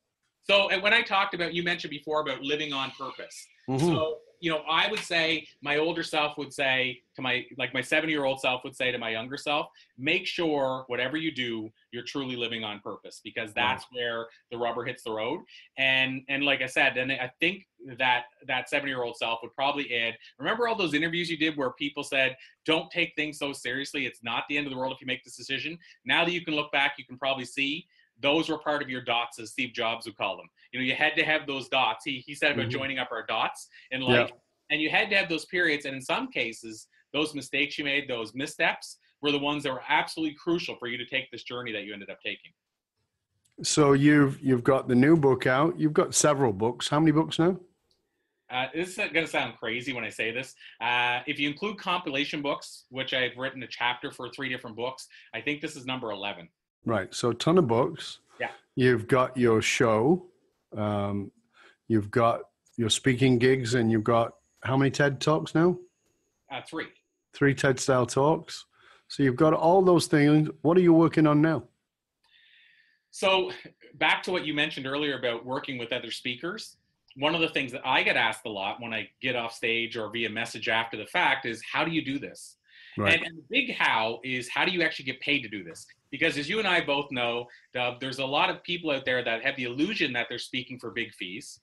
So and when I talked about, you mentioned before about living on purpose. So, you know, I would say my older self would say to my 70-year-old self would say to my younger self, make sure whatever you do, you're truly living on purpose, because that's where the rubber hits the road. And like I said, and I think that 70-year-old self would probably add, remember all those interviews you did where people said, don't take things so seriously. It's not the end of the world if you make this decision. Now that you can look back, you can probably see those were part of your dots, as Steve Jobs would call them. You know, you had to have those dots. He said about joining up our dots in life. And you had to have those periods. And in some cases, those mistakes you made, those missteps, were the ones that were absolutely crucial for you to take this journey that you ended up taking. So you've got the new book out. You've got several books. How many books now? This is going to sound crazy when I say this. If you include compilation books, which I've written a chapter for 3 different books, I think this is number 11. Right. So a ton of books. Yeah. You've got your show. You've got your speaking gigs, and you've got how many TED Talks now? 3. 3 TED style talks. So you've got all those things. What are you working on now? So back to what you mentioned earlier about working with other speakers. One of the things that I get asked a lot when I get off stage or via message after the fact is, how do you do this? Right. And the big how is, how do you actually get paid to do this? Because as you and I both know, there's a lot of people out there that have the illusion that they're speaking for big fees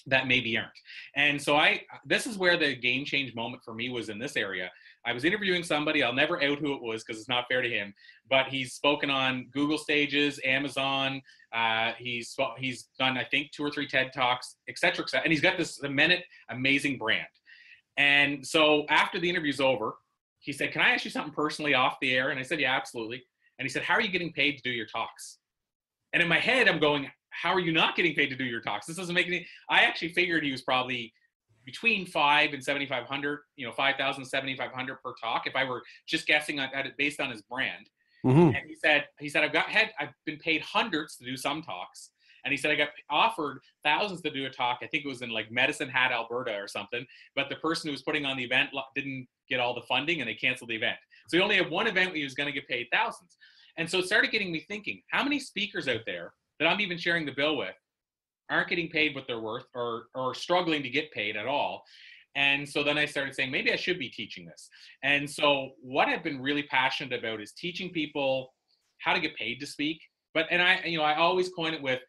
that maybe aren't. And so this is where the game change moment for me was in this area. I was interviewing somebody, I'll never out who it was because it's not fair to him, but he's spoken on Google stages, Amazon, he's done, I think, 2 or 3 TED Talks, et cetera, and he's got this amazing brand. And so after the interview's over, he said, can I ask you something personally off the air? And I said, yeah, absolutely. And he said, how are you getting paid to do your talks? And in my head, I'm going, how are you not getting paid to do your talks? This doesn't make any, I actually figured he was probably between $5,000 and $7,500, $5,000 and $7,500 per talk, if I were just guessing at it based on his brand. And he said, I've been paid hundreds to do some talks. And he said, I got offered thousands to do a talk. I think it was in like Medicine Hat, Alberta or something. But the person who was putting on the event didn't get all the funding and they canceled the event. So he only had one event where he was going to get paid thousands. And so it started getting me thinking, how many speakers out there that I'm even sharing the bill with aren't getting paid what they're worth or struggling to get paid at all? And so then I started saying, maybe I should be teaching this. And so what I've been really passionate about is teaching people how to get paid to speak. And I always coin it with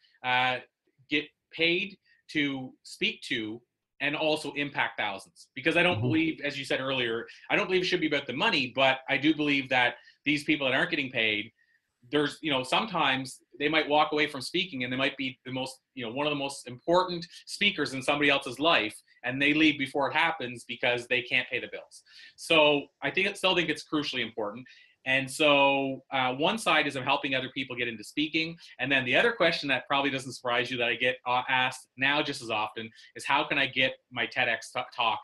get paid to speak to and also impact thousands. Because I don't believe, as you said earlier, I don't believe it should be about the money, but I do believe that these people that aren't getting paid, there's, sometimes they might walk away from speaking and they might be the most, one of the most important speakers in somebody else's life, and they leave before it happens because they can't pay the bills. So I still think it's crucially important. And so one side is I'm helping other people get into speaking. And then the other question that probably doesn't surprise you that I get asked now just as often is, how can I get my TEDx talk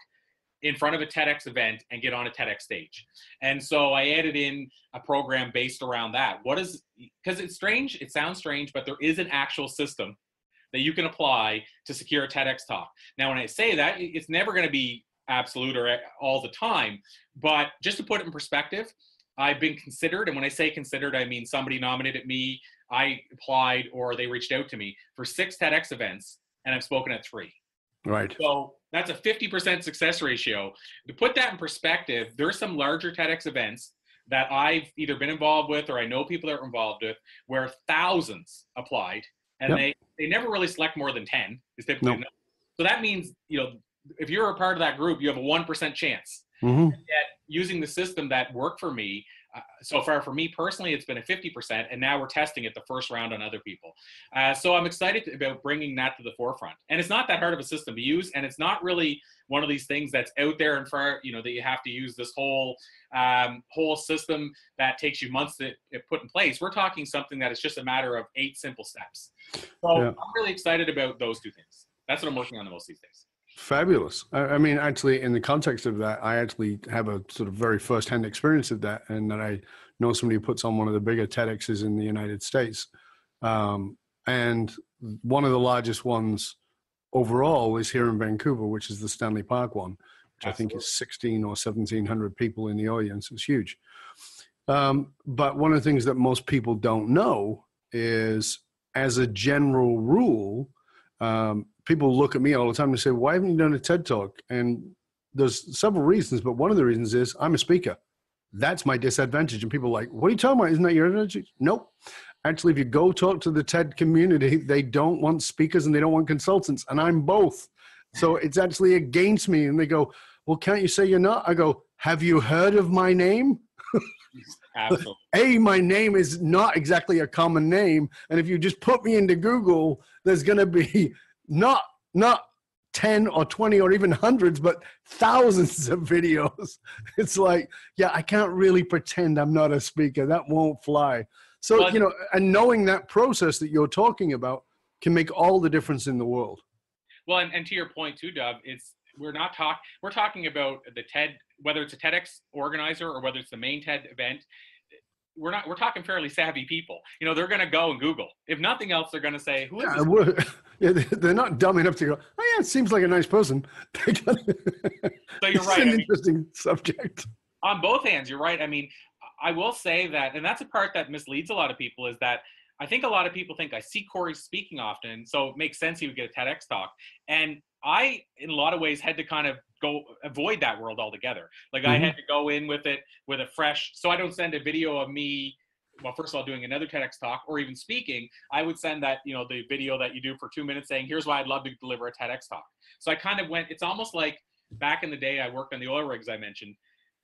in front of a TEDx event and get on a TEDx stage? And so I added in a program based around that. Because it's strange, it sounds strange, but there is an actual system that you can apply to secure a TEDx talk. Now, when I say that, it's never going to be absolute or all the time, but just to put it in perspective, I've been considered, and when I say considered, I mean somebody nominated me, I applied, or they reached out to me for 6 TEDx events, and I've spoken at 3. Right. So that's a 50% success ratio. To put that in perspective, there are some larger TEDx events that I've either been involved with or I know people that are involved with where thousands applied, and they never really select more than 10. Is typically Nope. So that means, if you're a part of that group, you have a 1% chance. Mm-hmm. Yet using the system that worked for me, so far for me personally, it's been a 50%, and now we're testing it the first round on other people. So I'm excited about bringing that to the forefront. And it's not that hard of a system to use, and it's not really one of these things that's out there and far, that you have to use this whole system that takes you months to put in place. We're talking something that is just a matter of 8 simple steps. So I'm really excited about those 2 things. That's what I'm working on the most these days. Fabulous. I mean, actually, in the context of that, I actually have a sort of very first-hand experience of that, and that I know somebody who puts on one of the bigger TEDx's in the United States. And one of the largest ones overall is here in Vancouver, which is the Stanley Park one, which I think is 16 or 1,700 people in the audience. It's huge. But one of the things that most people don't know is, as a general rule, people look at me all the time and say, why haven't you done a TED Talk? And there's several reasons, but one of the reasons is I'm a speaker. That's my disadvantage. And people are like, what are you talking about? Isn't that your advantage? Nope. Actually, if you go talk to the TED community, they don't want speakers and they don't want consultants. And I'm both. So it's actually against me. And they go, well, can't you say you're not? I go, have you heard of my name? Absolutely. My name is not exactly a common name. And if you just put me into Google, there's going to be not 10 or 20 or even hundreds, but thousands of videos. It's like, I can't really pretend I'm not a speaker. That won't fly. So, and knowing that process that you're talking about can make all the difference in the world. Well, and to your point too, Dov, we're talking about the TED, whether it's a TEDx organizer or whether it's the main TED event. We're talking fairly savvy people. They're going to go and Google. If nothing else, they're going to say, who is this? They're not dumb enough to go, oh yeah, it seems like a nice person. So you're right. It's an interesting subject. On both hands, you're right. I mean, I will say that, and that's a part that misleads a lot of people, is that I think a lot of people think I see Corey speaking often, so it makes sense he would get a TEDx talk. And I, in a lot of ways, had to kind of avoid that world altogether. Like I had to go in with it with a fresh, so I don't send a video of me, well, first of all, doing another TEDx talk or even speaking. I would send that, the video that you do for 2 minutes saying, here's why I'd love to deliver a TEDx talk. So I kind of went, it's almost like back in the day, I worked on the oil rigs I mentioned,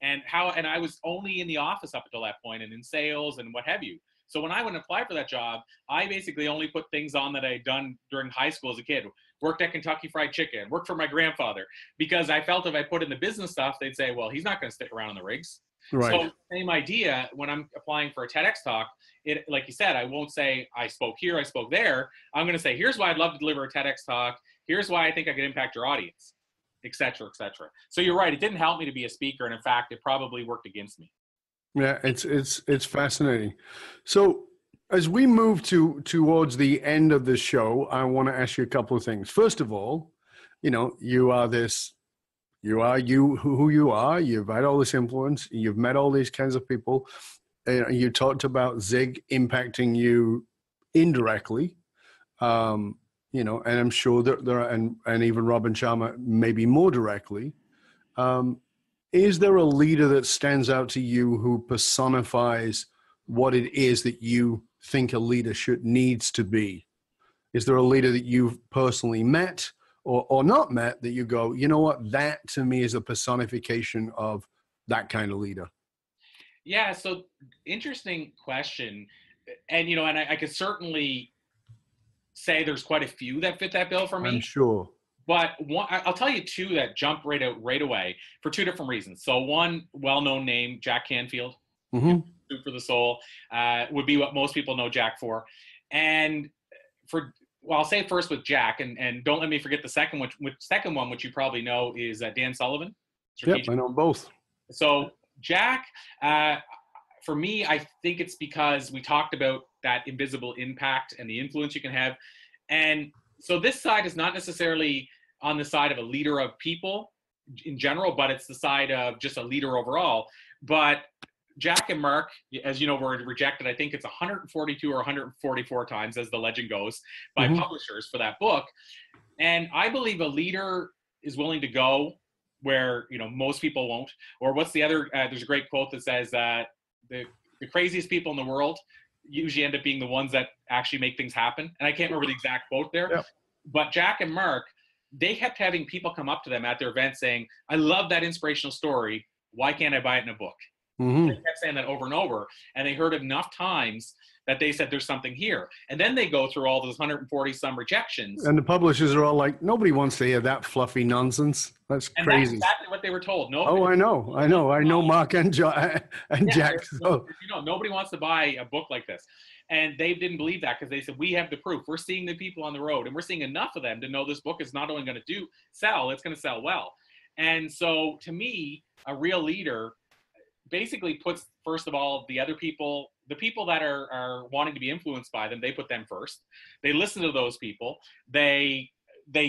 and I was only in the office up until that point and in sales and what have you. So when I went to apply for that job, I basically only put things on that I had done during high school as a kid. Worked at Kentucky Fried Chicken, worked for my grandfather, because I felt if I put in the business stuff, they'd say, well, he's not going to stick around on the rigs. Right. So same idea when I'm applying for a TEDx talk, like you said, I won't say I spoke here, I spoke there. I'm going to say, here's why I'd love to deliver a TEDx talk. Here's why I think I could impact your audience, et cetera, et cetera. So you're right. It didn't help me to be a speaker. And in fact, it probably worked against me. Yeah, it's fascinating. So as we move towards the end of the show, I want to ask you a couple of things. First of all, you are who you are. You've had all this influence. You've met all these kinds of people. You talked about Zig impacting you indirectly, and I'm sure that there are, and even Robin Sharma maybe more directly. Is there a leader that stands out to you who personifies what it is that you think a leader needs to be? Is there a leader that you've personally met or not met that you go, you know what, that to me is a personification of that kind of leader? Yeah, so interesting question. and I could certainly say there's quite a few that fit that bill for me. I'm sure. But I'll tell you two that jump right away for two different reasons. So one, well-known name, Jack Canfield, Food for the Soul, would be what most people know Jack for. And I'll say first with Jack, and don't let me forget the second one, which you probably know, is Dan Sullivan. Yep, I know both. So Jack, for me, I think it's because we talked about that invisible impact and the influence you can have. And so this side is not necessarily on the side of a leader of people in general, but it's the side of just a leader overall. But Jack and Mark, as you know, were rejected, I think it's 142 or 144 times, as the legend goes, by publishers for that book. And I believe a leader is willing to go where, most people won't. Or what's the other, there's a great quote that says that the craziest people in the world usually end up being the ones that actually make things happen. And I can't remember the exact quote there. Yep. But Jack and Mark, they kept having people come up to them at their event saying, I love that inspirational story. Why can't I buy it in a book? They kept saying that over and over. And they heard enough times that they said there's something here. And then they go through all those 140 some rejections. And the publishers are all like, nobody wants to hear that fluffy nonsense. That's crazy. That's exactly what they were told. I know Mark and Jack. So. Nobody wants to buy a book like this. And they didn't believe that because they said, we have the proof. We're seeing the people on the road, and we're seeing enough of them to know this book is not only going to sell, it's going to sell well. And so to me, a real leader basically puts, first of all, the other people, the people that are wanting to be influenced by them, they put them first. They listen to those people. They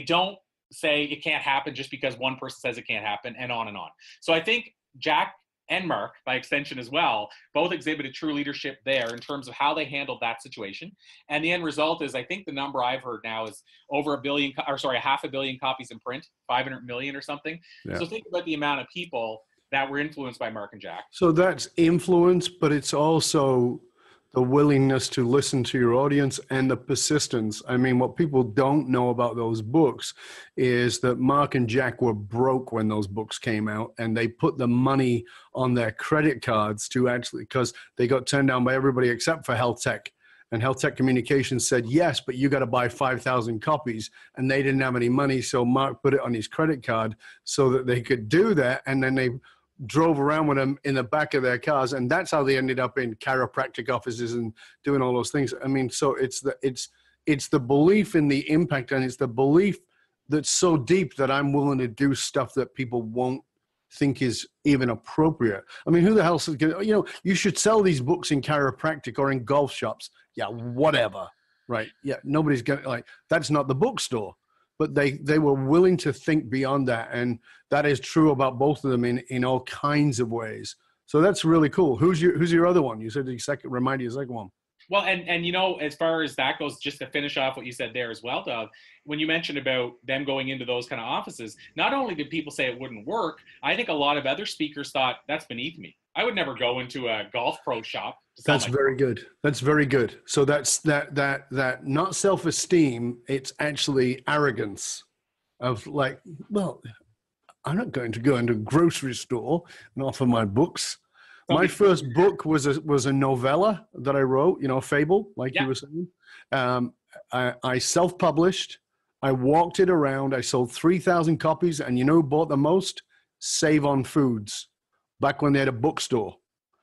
don't say it can't happen just because one person says it can't happen, and on and on. So I think Jack and Mark, by extension as well, both exhibited true leadership there in terms of how they handled that situation. And the end result is, I think the number I've heard now is over 500 million copies in print, 500 million or something. Yeah. So think about the amount of people that were influenced by Mark and Jack. So that's influence, but it's also the willingness to listen to your audience and the persistence. I mean, what people don't know about those books is that Mark and Jack were broke when those books came out, and they put the money on their credit cards to actually, because they got turned down by everybody except for Health Tech. And Health Tech Communications said, yes, but you got to buy 5,000 copies. And they didn't have any money. So Mark put it on his credit card so that they could do that. And then they drove around with them in the back of their cars, and that's how they ended up in chiropractic offices and doing all those things. I mean, so it's the belief in the impact, and it's the belief that's so deep that I'm willing to do stuff that people won't think is even appropriate. I mean, who the hell is going, you should sell these books in chiropractic or in golf shops. Yeah, whatever. Right. Yeah. Nobody's going that's not the bookstore. But they were willing to think beyond that. And that is true about both of them in all kinds of ways. So that's really cool. Who's your other one? You said remind you of the second one. Well, and as far as that goes, just to finish off what you said there as well, Doug, when you mentioned about them going into those kind of offices, not only did people say it wouldn't work, I think a lot of other speakers thought that's beneath me. I would never go into a golf pro shop. That's very good. That's very good. So that's that not self-esteem. It's actually arrogance of like, well, I'm not going to go into a grocery store and offer my books. My first book was a novella that I wrote, a fable, like you were saying. I self-published. I walked it around. I sold 3,000 copies. And who bought the most? Save on Foods, back when they had a bookstore.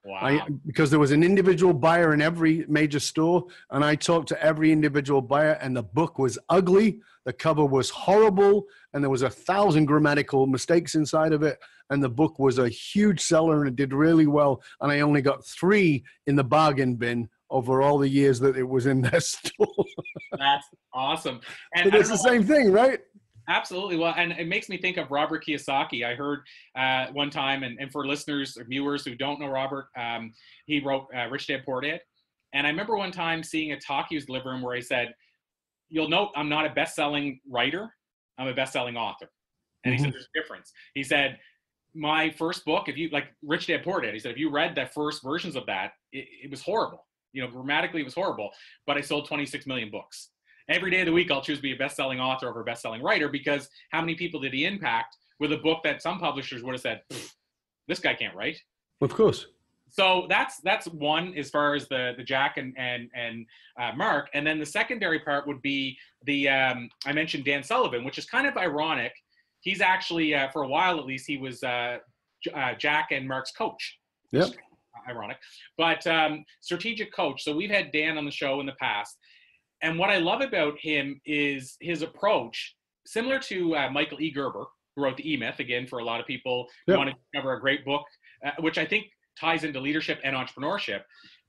Wow. Because there was an individual buyer in every major store, and I talked to every individual buyer, and the book was ugly. The cover was horrible, and there was 1,000 grammatical mistakes inside of it. And the book was a huge seller, and it did really well. And I only got 3 in the bargain bin over all the years that it was in their store. That's awesome. And but it's the same thing, right? Absolutely. Well, and it makes me think of Robert Kiyosaki. I heard one time, and for listeners or viewers who don't know Robert, he wrote Rich Dad Poor Dad. And I remember one time seeing a talk he was delivering where he said, you'll note I'm not a best-selling writer. I'm a best-selling author. And he said, there's a difference. He said, my first book, if you like Rich Dad Poor Dad, he said, if you read the first versions of that, it was horrible. Grammatically it was horrible, but I sold 26 million books. Every day of the week, I'll choose to be a best-selling author over a best-selling writer, because how many people did he impact with a book that some publishers would have said, this guy can't write? Of course. So that's one as far as the Jack and Mark, and then the secondary part would be the I mentioned Dan Sullivan, which is kind of ironic. He's actually for a while at least he was Jack and Mark's coach. Yep. Ironic, but strategic coach. So we've had Dan on the show in the past, and what I love about him is his approach, similar to Michael E. Gerber, who wrote the E-Myth. Again, for a lot of people who want to discover a great book, which I think ties into leadership and entrepreneurship.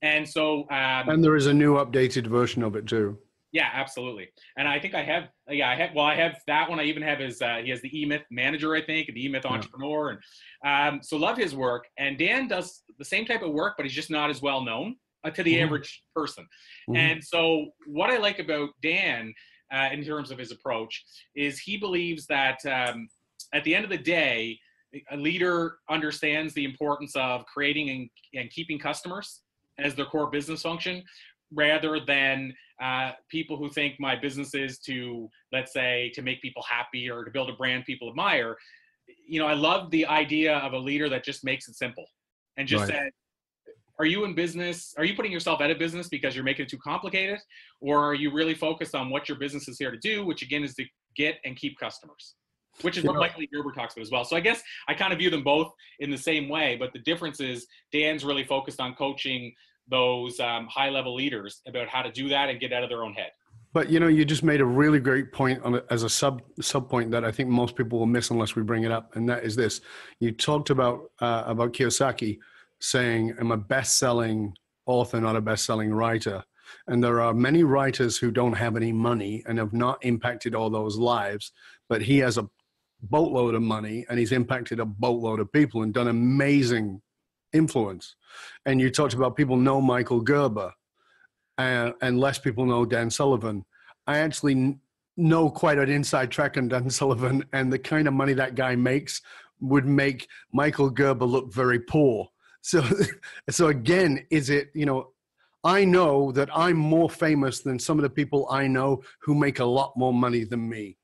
And so, and there is a new updated version of it too. Yeah, absolutely. And I think I have that one. I even have his, he has the E-Myth Manager, I think, and the E-Myth Entrepreneur. And so love his work. And Dan does the same type of work, but he's just not as well known to the average person. And so what I like about Dan in terms of his approach is he believes that at the end of the day, a leader understands the importance of creating and keeping customers as their core business function, rather than people who think my business is to, let's say, to make people happy or to build a brand people admire. You know, I love the idea of a leader that just makes it simple and just said, are you in business? Are you putting yourself out of business because you're making it too complicated? Or are you really focused on what your business is here to do, which again is to get and keep customers, which is what Michael E. Gerber talks about as well. So I guess I kind of view them both in the same way, but the difference is Dan's really focused on coaching those high-level leaders about how to do that and get out of their own head. But, you know, you just made a really great point on it as a sub point that I think most people will miss unless we bring it up. And that is this. You talked about Kiyosaki saying, I'm a best-selling author, not a best-selling writer. And there are many writers who don't have any money and have not impacted all those lives, but he has a boatload of money and he's impacted a boatload of people and done amazing influence. And you talked about people know Michael Gerber and less people know Dan Sullivan. I actually know quite an inside track on Dan Sullivan, and the kind of money that guy makes would make Michael Gerber look very poor. So again, is it, you know, I know that I'm more famous than some of the people I know who make a lot more money than me.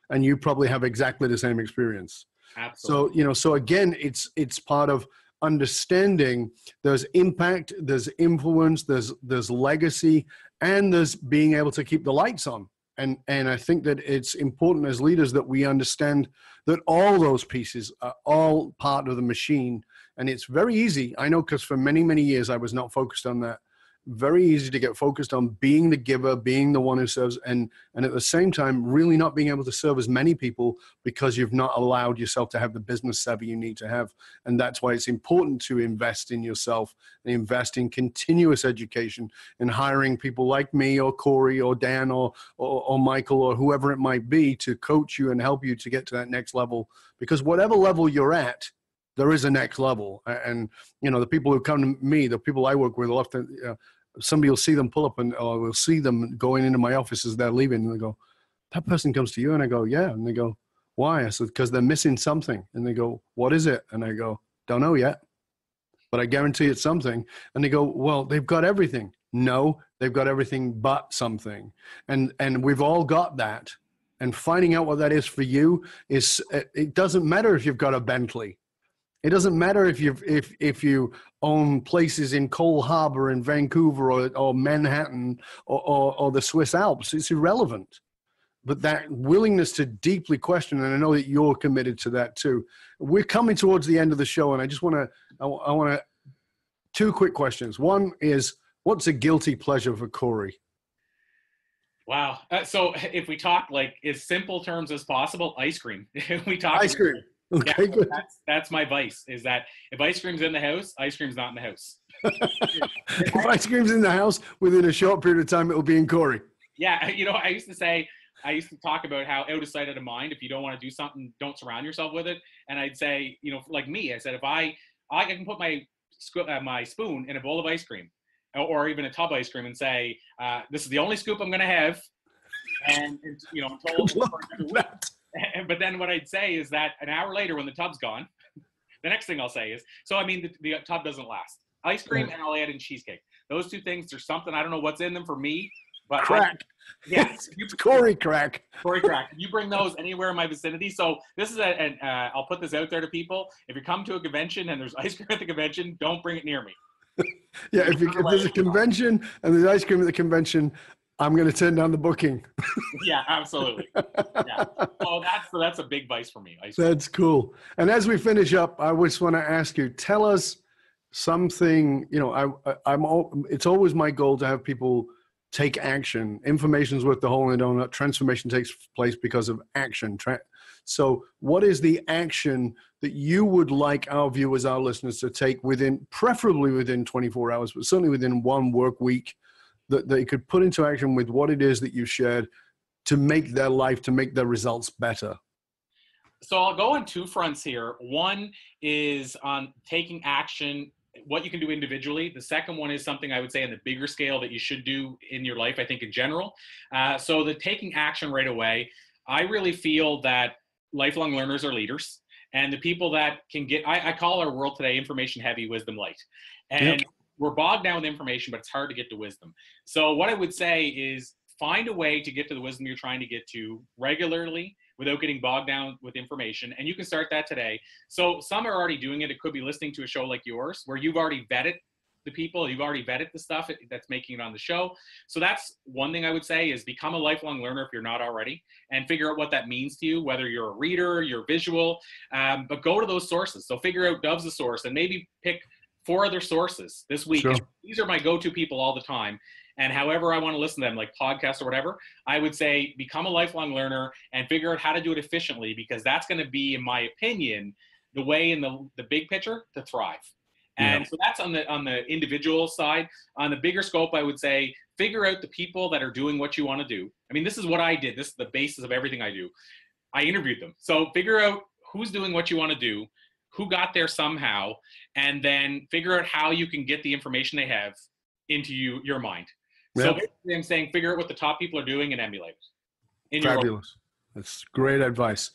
And you probably have exactly the same experience. Absolutely. So, you know, so again, it's part of understanding there's impact, there's influence, there's legacy, and there's being able to keep the lights on. And I think that it's important as leaders that we understand that all those pieces are all part of the machine. And it's very easy. I know, because for many, many years I was not focused on that. Very easy to get focused on being the giver, being the one who serves, and at the same time, really not being able to serve as many people because you've not allowed yourself to have the business savvy you need to have. And that's why it's important to invest in yourself and invest in continuous education and hiring people like me or Corey or Dan or Michael or whoever it might be to coach you and help you to get to that next level. Because whatever level you're at, there is a next level. And, you know, the people who come to me, the people I work with, somebody will see them pull up or we'll see them going into my office as they're leaving. And they go, that person comes to you? And I go, yeah. And they go, why? I said, because they're missing something. And they go, what is it? And I go, don't know yet, but I guarantee it's something. And they go, well, they've got everything. No, they've got everything but something. And we've all got that. And finding out what that is for you is, it doesn't matter if you've got a Bentley. It doesn't matter if you own places in Cole Harbor in Vancouver or Manhattan or the Swiss Alps. It's irrelevant. But that willingness to deeply question, and I know that you're committed to that too. We're coming towards the end of the show, and I just want to two quick questions. One is, what's a guilty pleasure for Corey? Wow. So if we talk like as simple terms as possible, ice cream. We talk ice cream. Okay, yeah, good. That's my vice, is that if ice cream's in the house, ice cream's not in the house. If ice cream's in the house, within a short period of time, it'll be in Corey. Yeah, you know, I used to talk about how out of sight, out of mind. If you don't want to do something, don't surround yourself with it. And I'd say, you know, like me, I said, if I can put my spoon in a bowl of ice cream or even a tub of ice cream and say, this is the only scoop I'm going to have. And you know, I'm told. But then what I'd say is that an hour later, when the tub's gone, the next thing I'll say is, so I mean, the tub doesn't last. Ice cream, and I'll add in cheesecake. Those two things, there's something, I don't know what's in them for me, But crack. Yes, It's Corey crack. Corey crack. You bring those anywhere in my vicinity. So this is I'll put this out there to people. If you come to a convention and there's ice cream at the convention, don't bring it near me. Yeah, if there's a convention and there's ice cream at the convention, I'm going to turn down the booking. Yeah, absolutely. Yeah. Oh, that's a big vice for me. That's cool. And as we finish up, I just want to ask you, tell us something. It's always my goal to have people take action. Information's worth the hole in the donut. Transformation takes place because of action. So what is the action that you would like our viewers, our listeners to take preferably within 24 hours, but certainly within one work week, that they could put into action with what it is that you shared to make their life, to make their results better? So I'll go on two fronts here. One is on taking action, what you can do individually. The second one is something I would say on the bigger scale that you should do in your life, I think in general. So the taking action right away, I really feel that lifelong learners are leaders, and the people that can get, I call our world today information heavy, wisdom light. And we're bogged down with information, but it's hard to get to wisdom. So what I would say is find a way to get to the wisdom you're trying to get to regularly without getting bogged down with information. And you can start that today. So some are already doing it. It could be listening to a show like yours where you've already vetted the people, you've already vetted the stuff that's making it on the show. So that's one thing I would say is become a lifelong learner if you're not already, and figure out what that means to you, whether you're a reader, you're visual, but go to those sources. So figure out Dove's a source, and maybe pick 4 other sources this week. Sure. These are my go-to people all the time. And however I want to listen to them, like podcasts or whatever, I would say become a lifelong learner and figure out how to do it efficiently, because that's going to be, in my opinion, the way in the big picture to thrive. And so that's on the individual side. On the bigger scope, I would say figure out the people that are doing what you want to do. I mean, this is what I did. This is the basis of everything I do. I interviewed them. So figure out who's doing what you want to do, who got there somehow, and then figure out how you can get the information they have into your mind. Yep. So basically I'm saying figure out what the top people are doing and emulate it. Fabulous. That's great advice.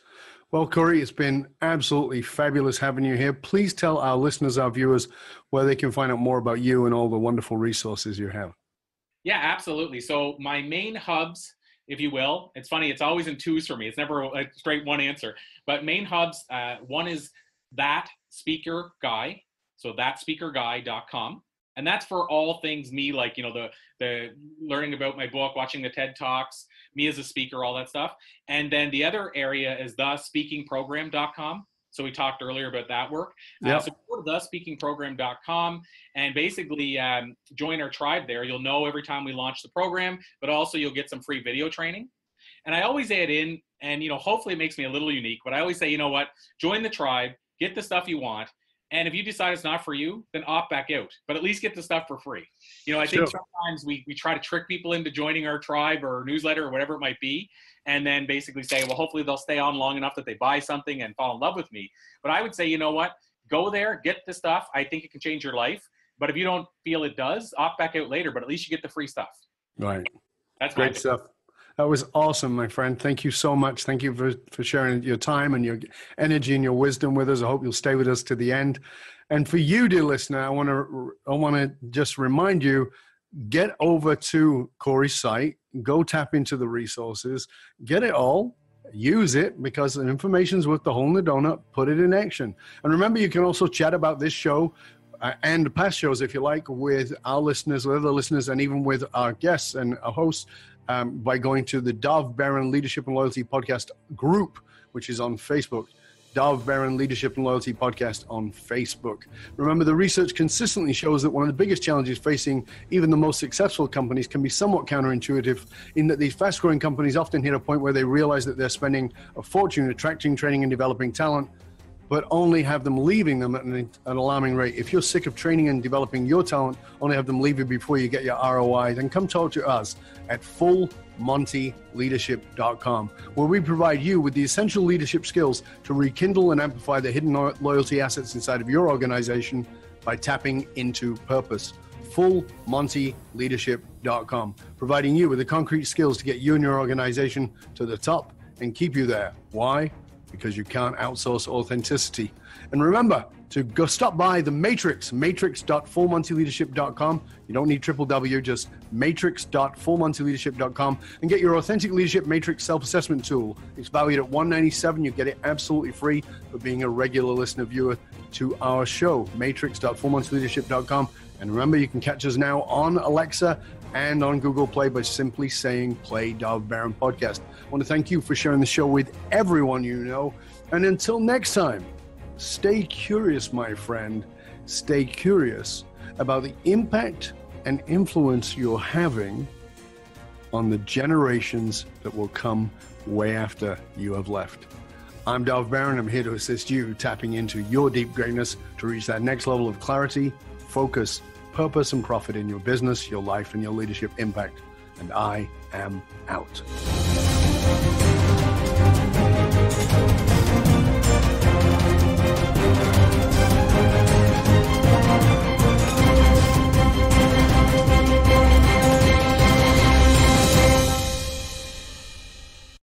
Well, Corey, it's been absolutely fabulous having you here. Please tell our listeners, our viewers, where they can find out more about you and all the wonderful resources you have. Yeah, absolutely. So my main hubs, if you will, it's funny, it's always in twos for me. It's never a straight one answer. But main hubs, one is That Speaker Guy, so thatspeakerguy.com. And that's for all things me, like, the learning about my book, watching the TED Talks, me as a speaker, all that stuff. And then the other area is thespeakingprogram.com. So we talked earlier about that work. So go to thespeakingprogram.com and basically join our tribe there. You'll know every time we launch the program, but also you'll get some free video training. And I always add in, and hopefully it makes me a little unique, but I always say, join the tribe, get the stuff you want. And if you decide it's not for you, then opt back out. But at least get the stuff for free. I think sometimes we try to trick people into joining our tribe or newsletter or whatever it might be, and then basically say, well, hopefully they'll stay on long enough that they buy something and fall in love with me. But I would say, you know what? Go there, get the stuff. I think it can change your life. But if you don't feel it does, opt back out later. But at least you get the free stuff. Right. That's great stuff. That was awesome, my friend. Thank you so much. Thank you for sharing your time and your energy and your wisdom with us. I hope you'll stay with us to the end. And for you, dear listener, I want to just remind you, get over to Corey's site, go tap into the resources, get it all, use it, because the information's worth the hole in the donut. Put it in action. And remember, you can also chat about this show and past shows, if you like, with our listeners, with other listeners, and even with our guests and our hosts, by going to the Dove Baron Leadership and Loyalty Podcast group, which is on Facebook. Dove Baron Leadership and Loyalty Podcast on Facebook. Remember, the research consistently shows that one of the biggest challenges facing even the most successful companies can be somewhat counterintuitive, in that these fast-growing companies often hit a point where they realize that they're spending a fortune attracting, training, and developing talent, but only have them leaving them at an alarming rate. If you're sick of training and developing your talent, only have them leave you before you get your ROI, then come talk to us at fullmontyleadership.com, where we provide you with the essential leadership skills to rekindle and amplify the hidden loyalty assets inside of your organization by tapping into purpose. fullmontyleadership.com, providing you with the concrete skills to get you and your organization to the top and keep you there. Why? Because you can't outsource authenticity. And remember, to go stop by the Matrix, matrix.fullmontyleadership.com. You don't need www, just matrix.fullmontyleadership.com, and get your authentic leadership matrix self-assessment tool. It's valued at $197. You get it absolutely free for being a regular listener viewer to our show, matrix.fullmontyleadership.com. And remember, you can catch us now on Alexa and on Google Play by simply saying play Dov Baron podcast. I want to thank you for sharing the show with everyone you know. And until next time, stay curious, my friend. Stay curious about the impact and influence you're having on the generations that will come way after you have left. I'm Dov Baron. I'm here to assist you tapping into your deep greatness to reach that next level of clarity, focus, purpose, and profit in your business, your life, and your leadership impact. And I am out.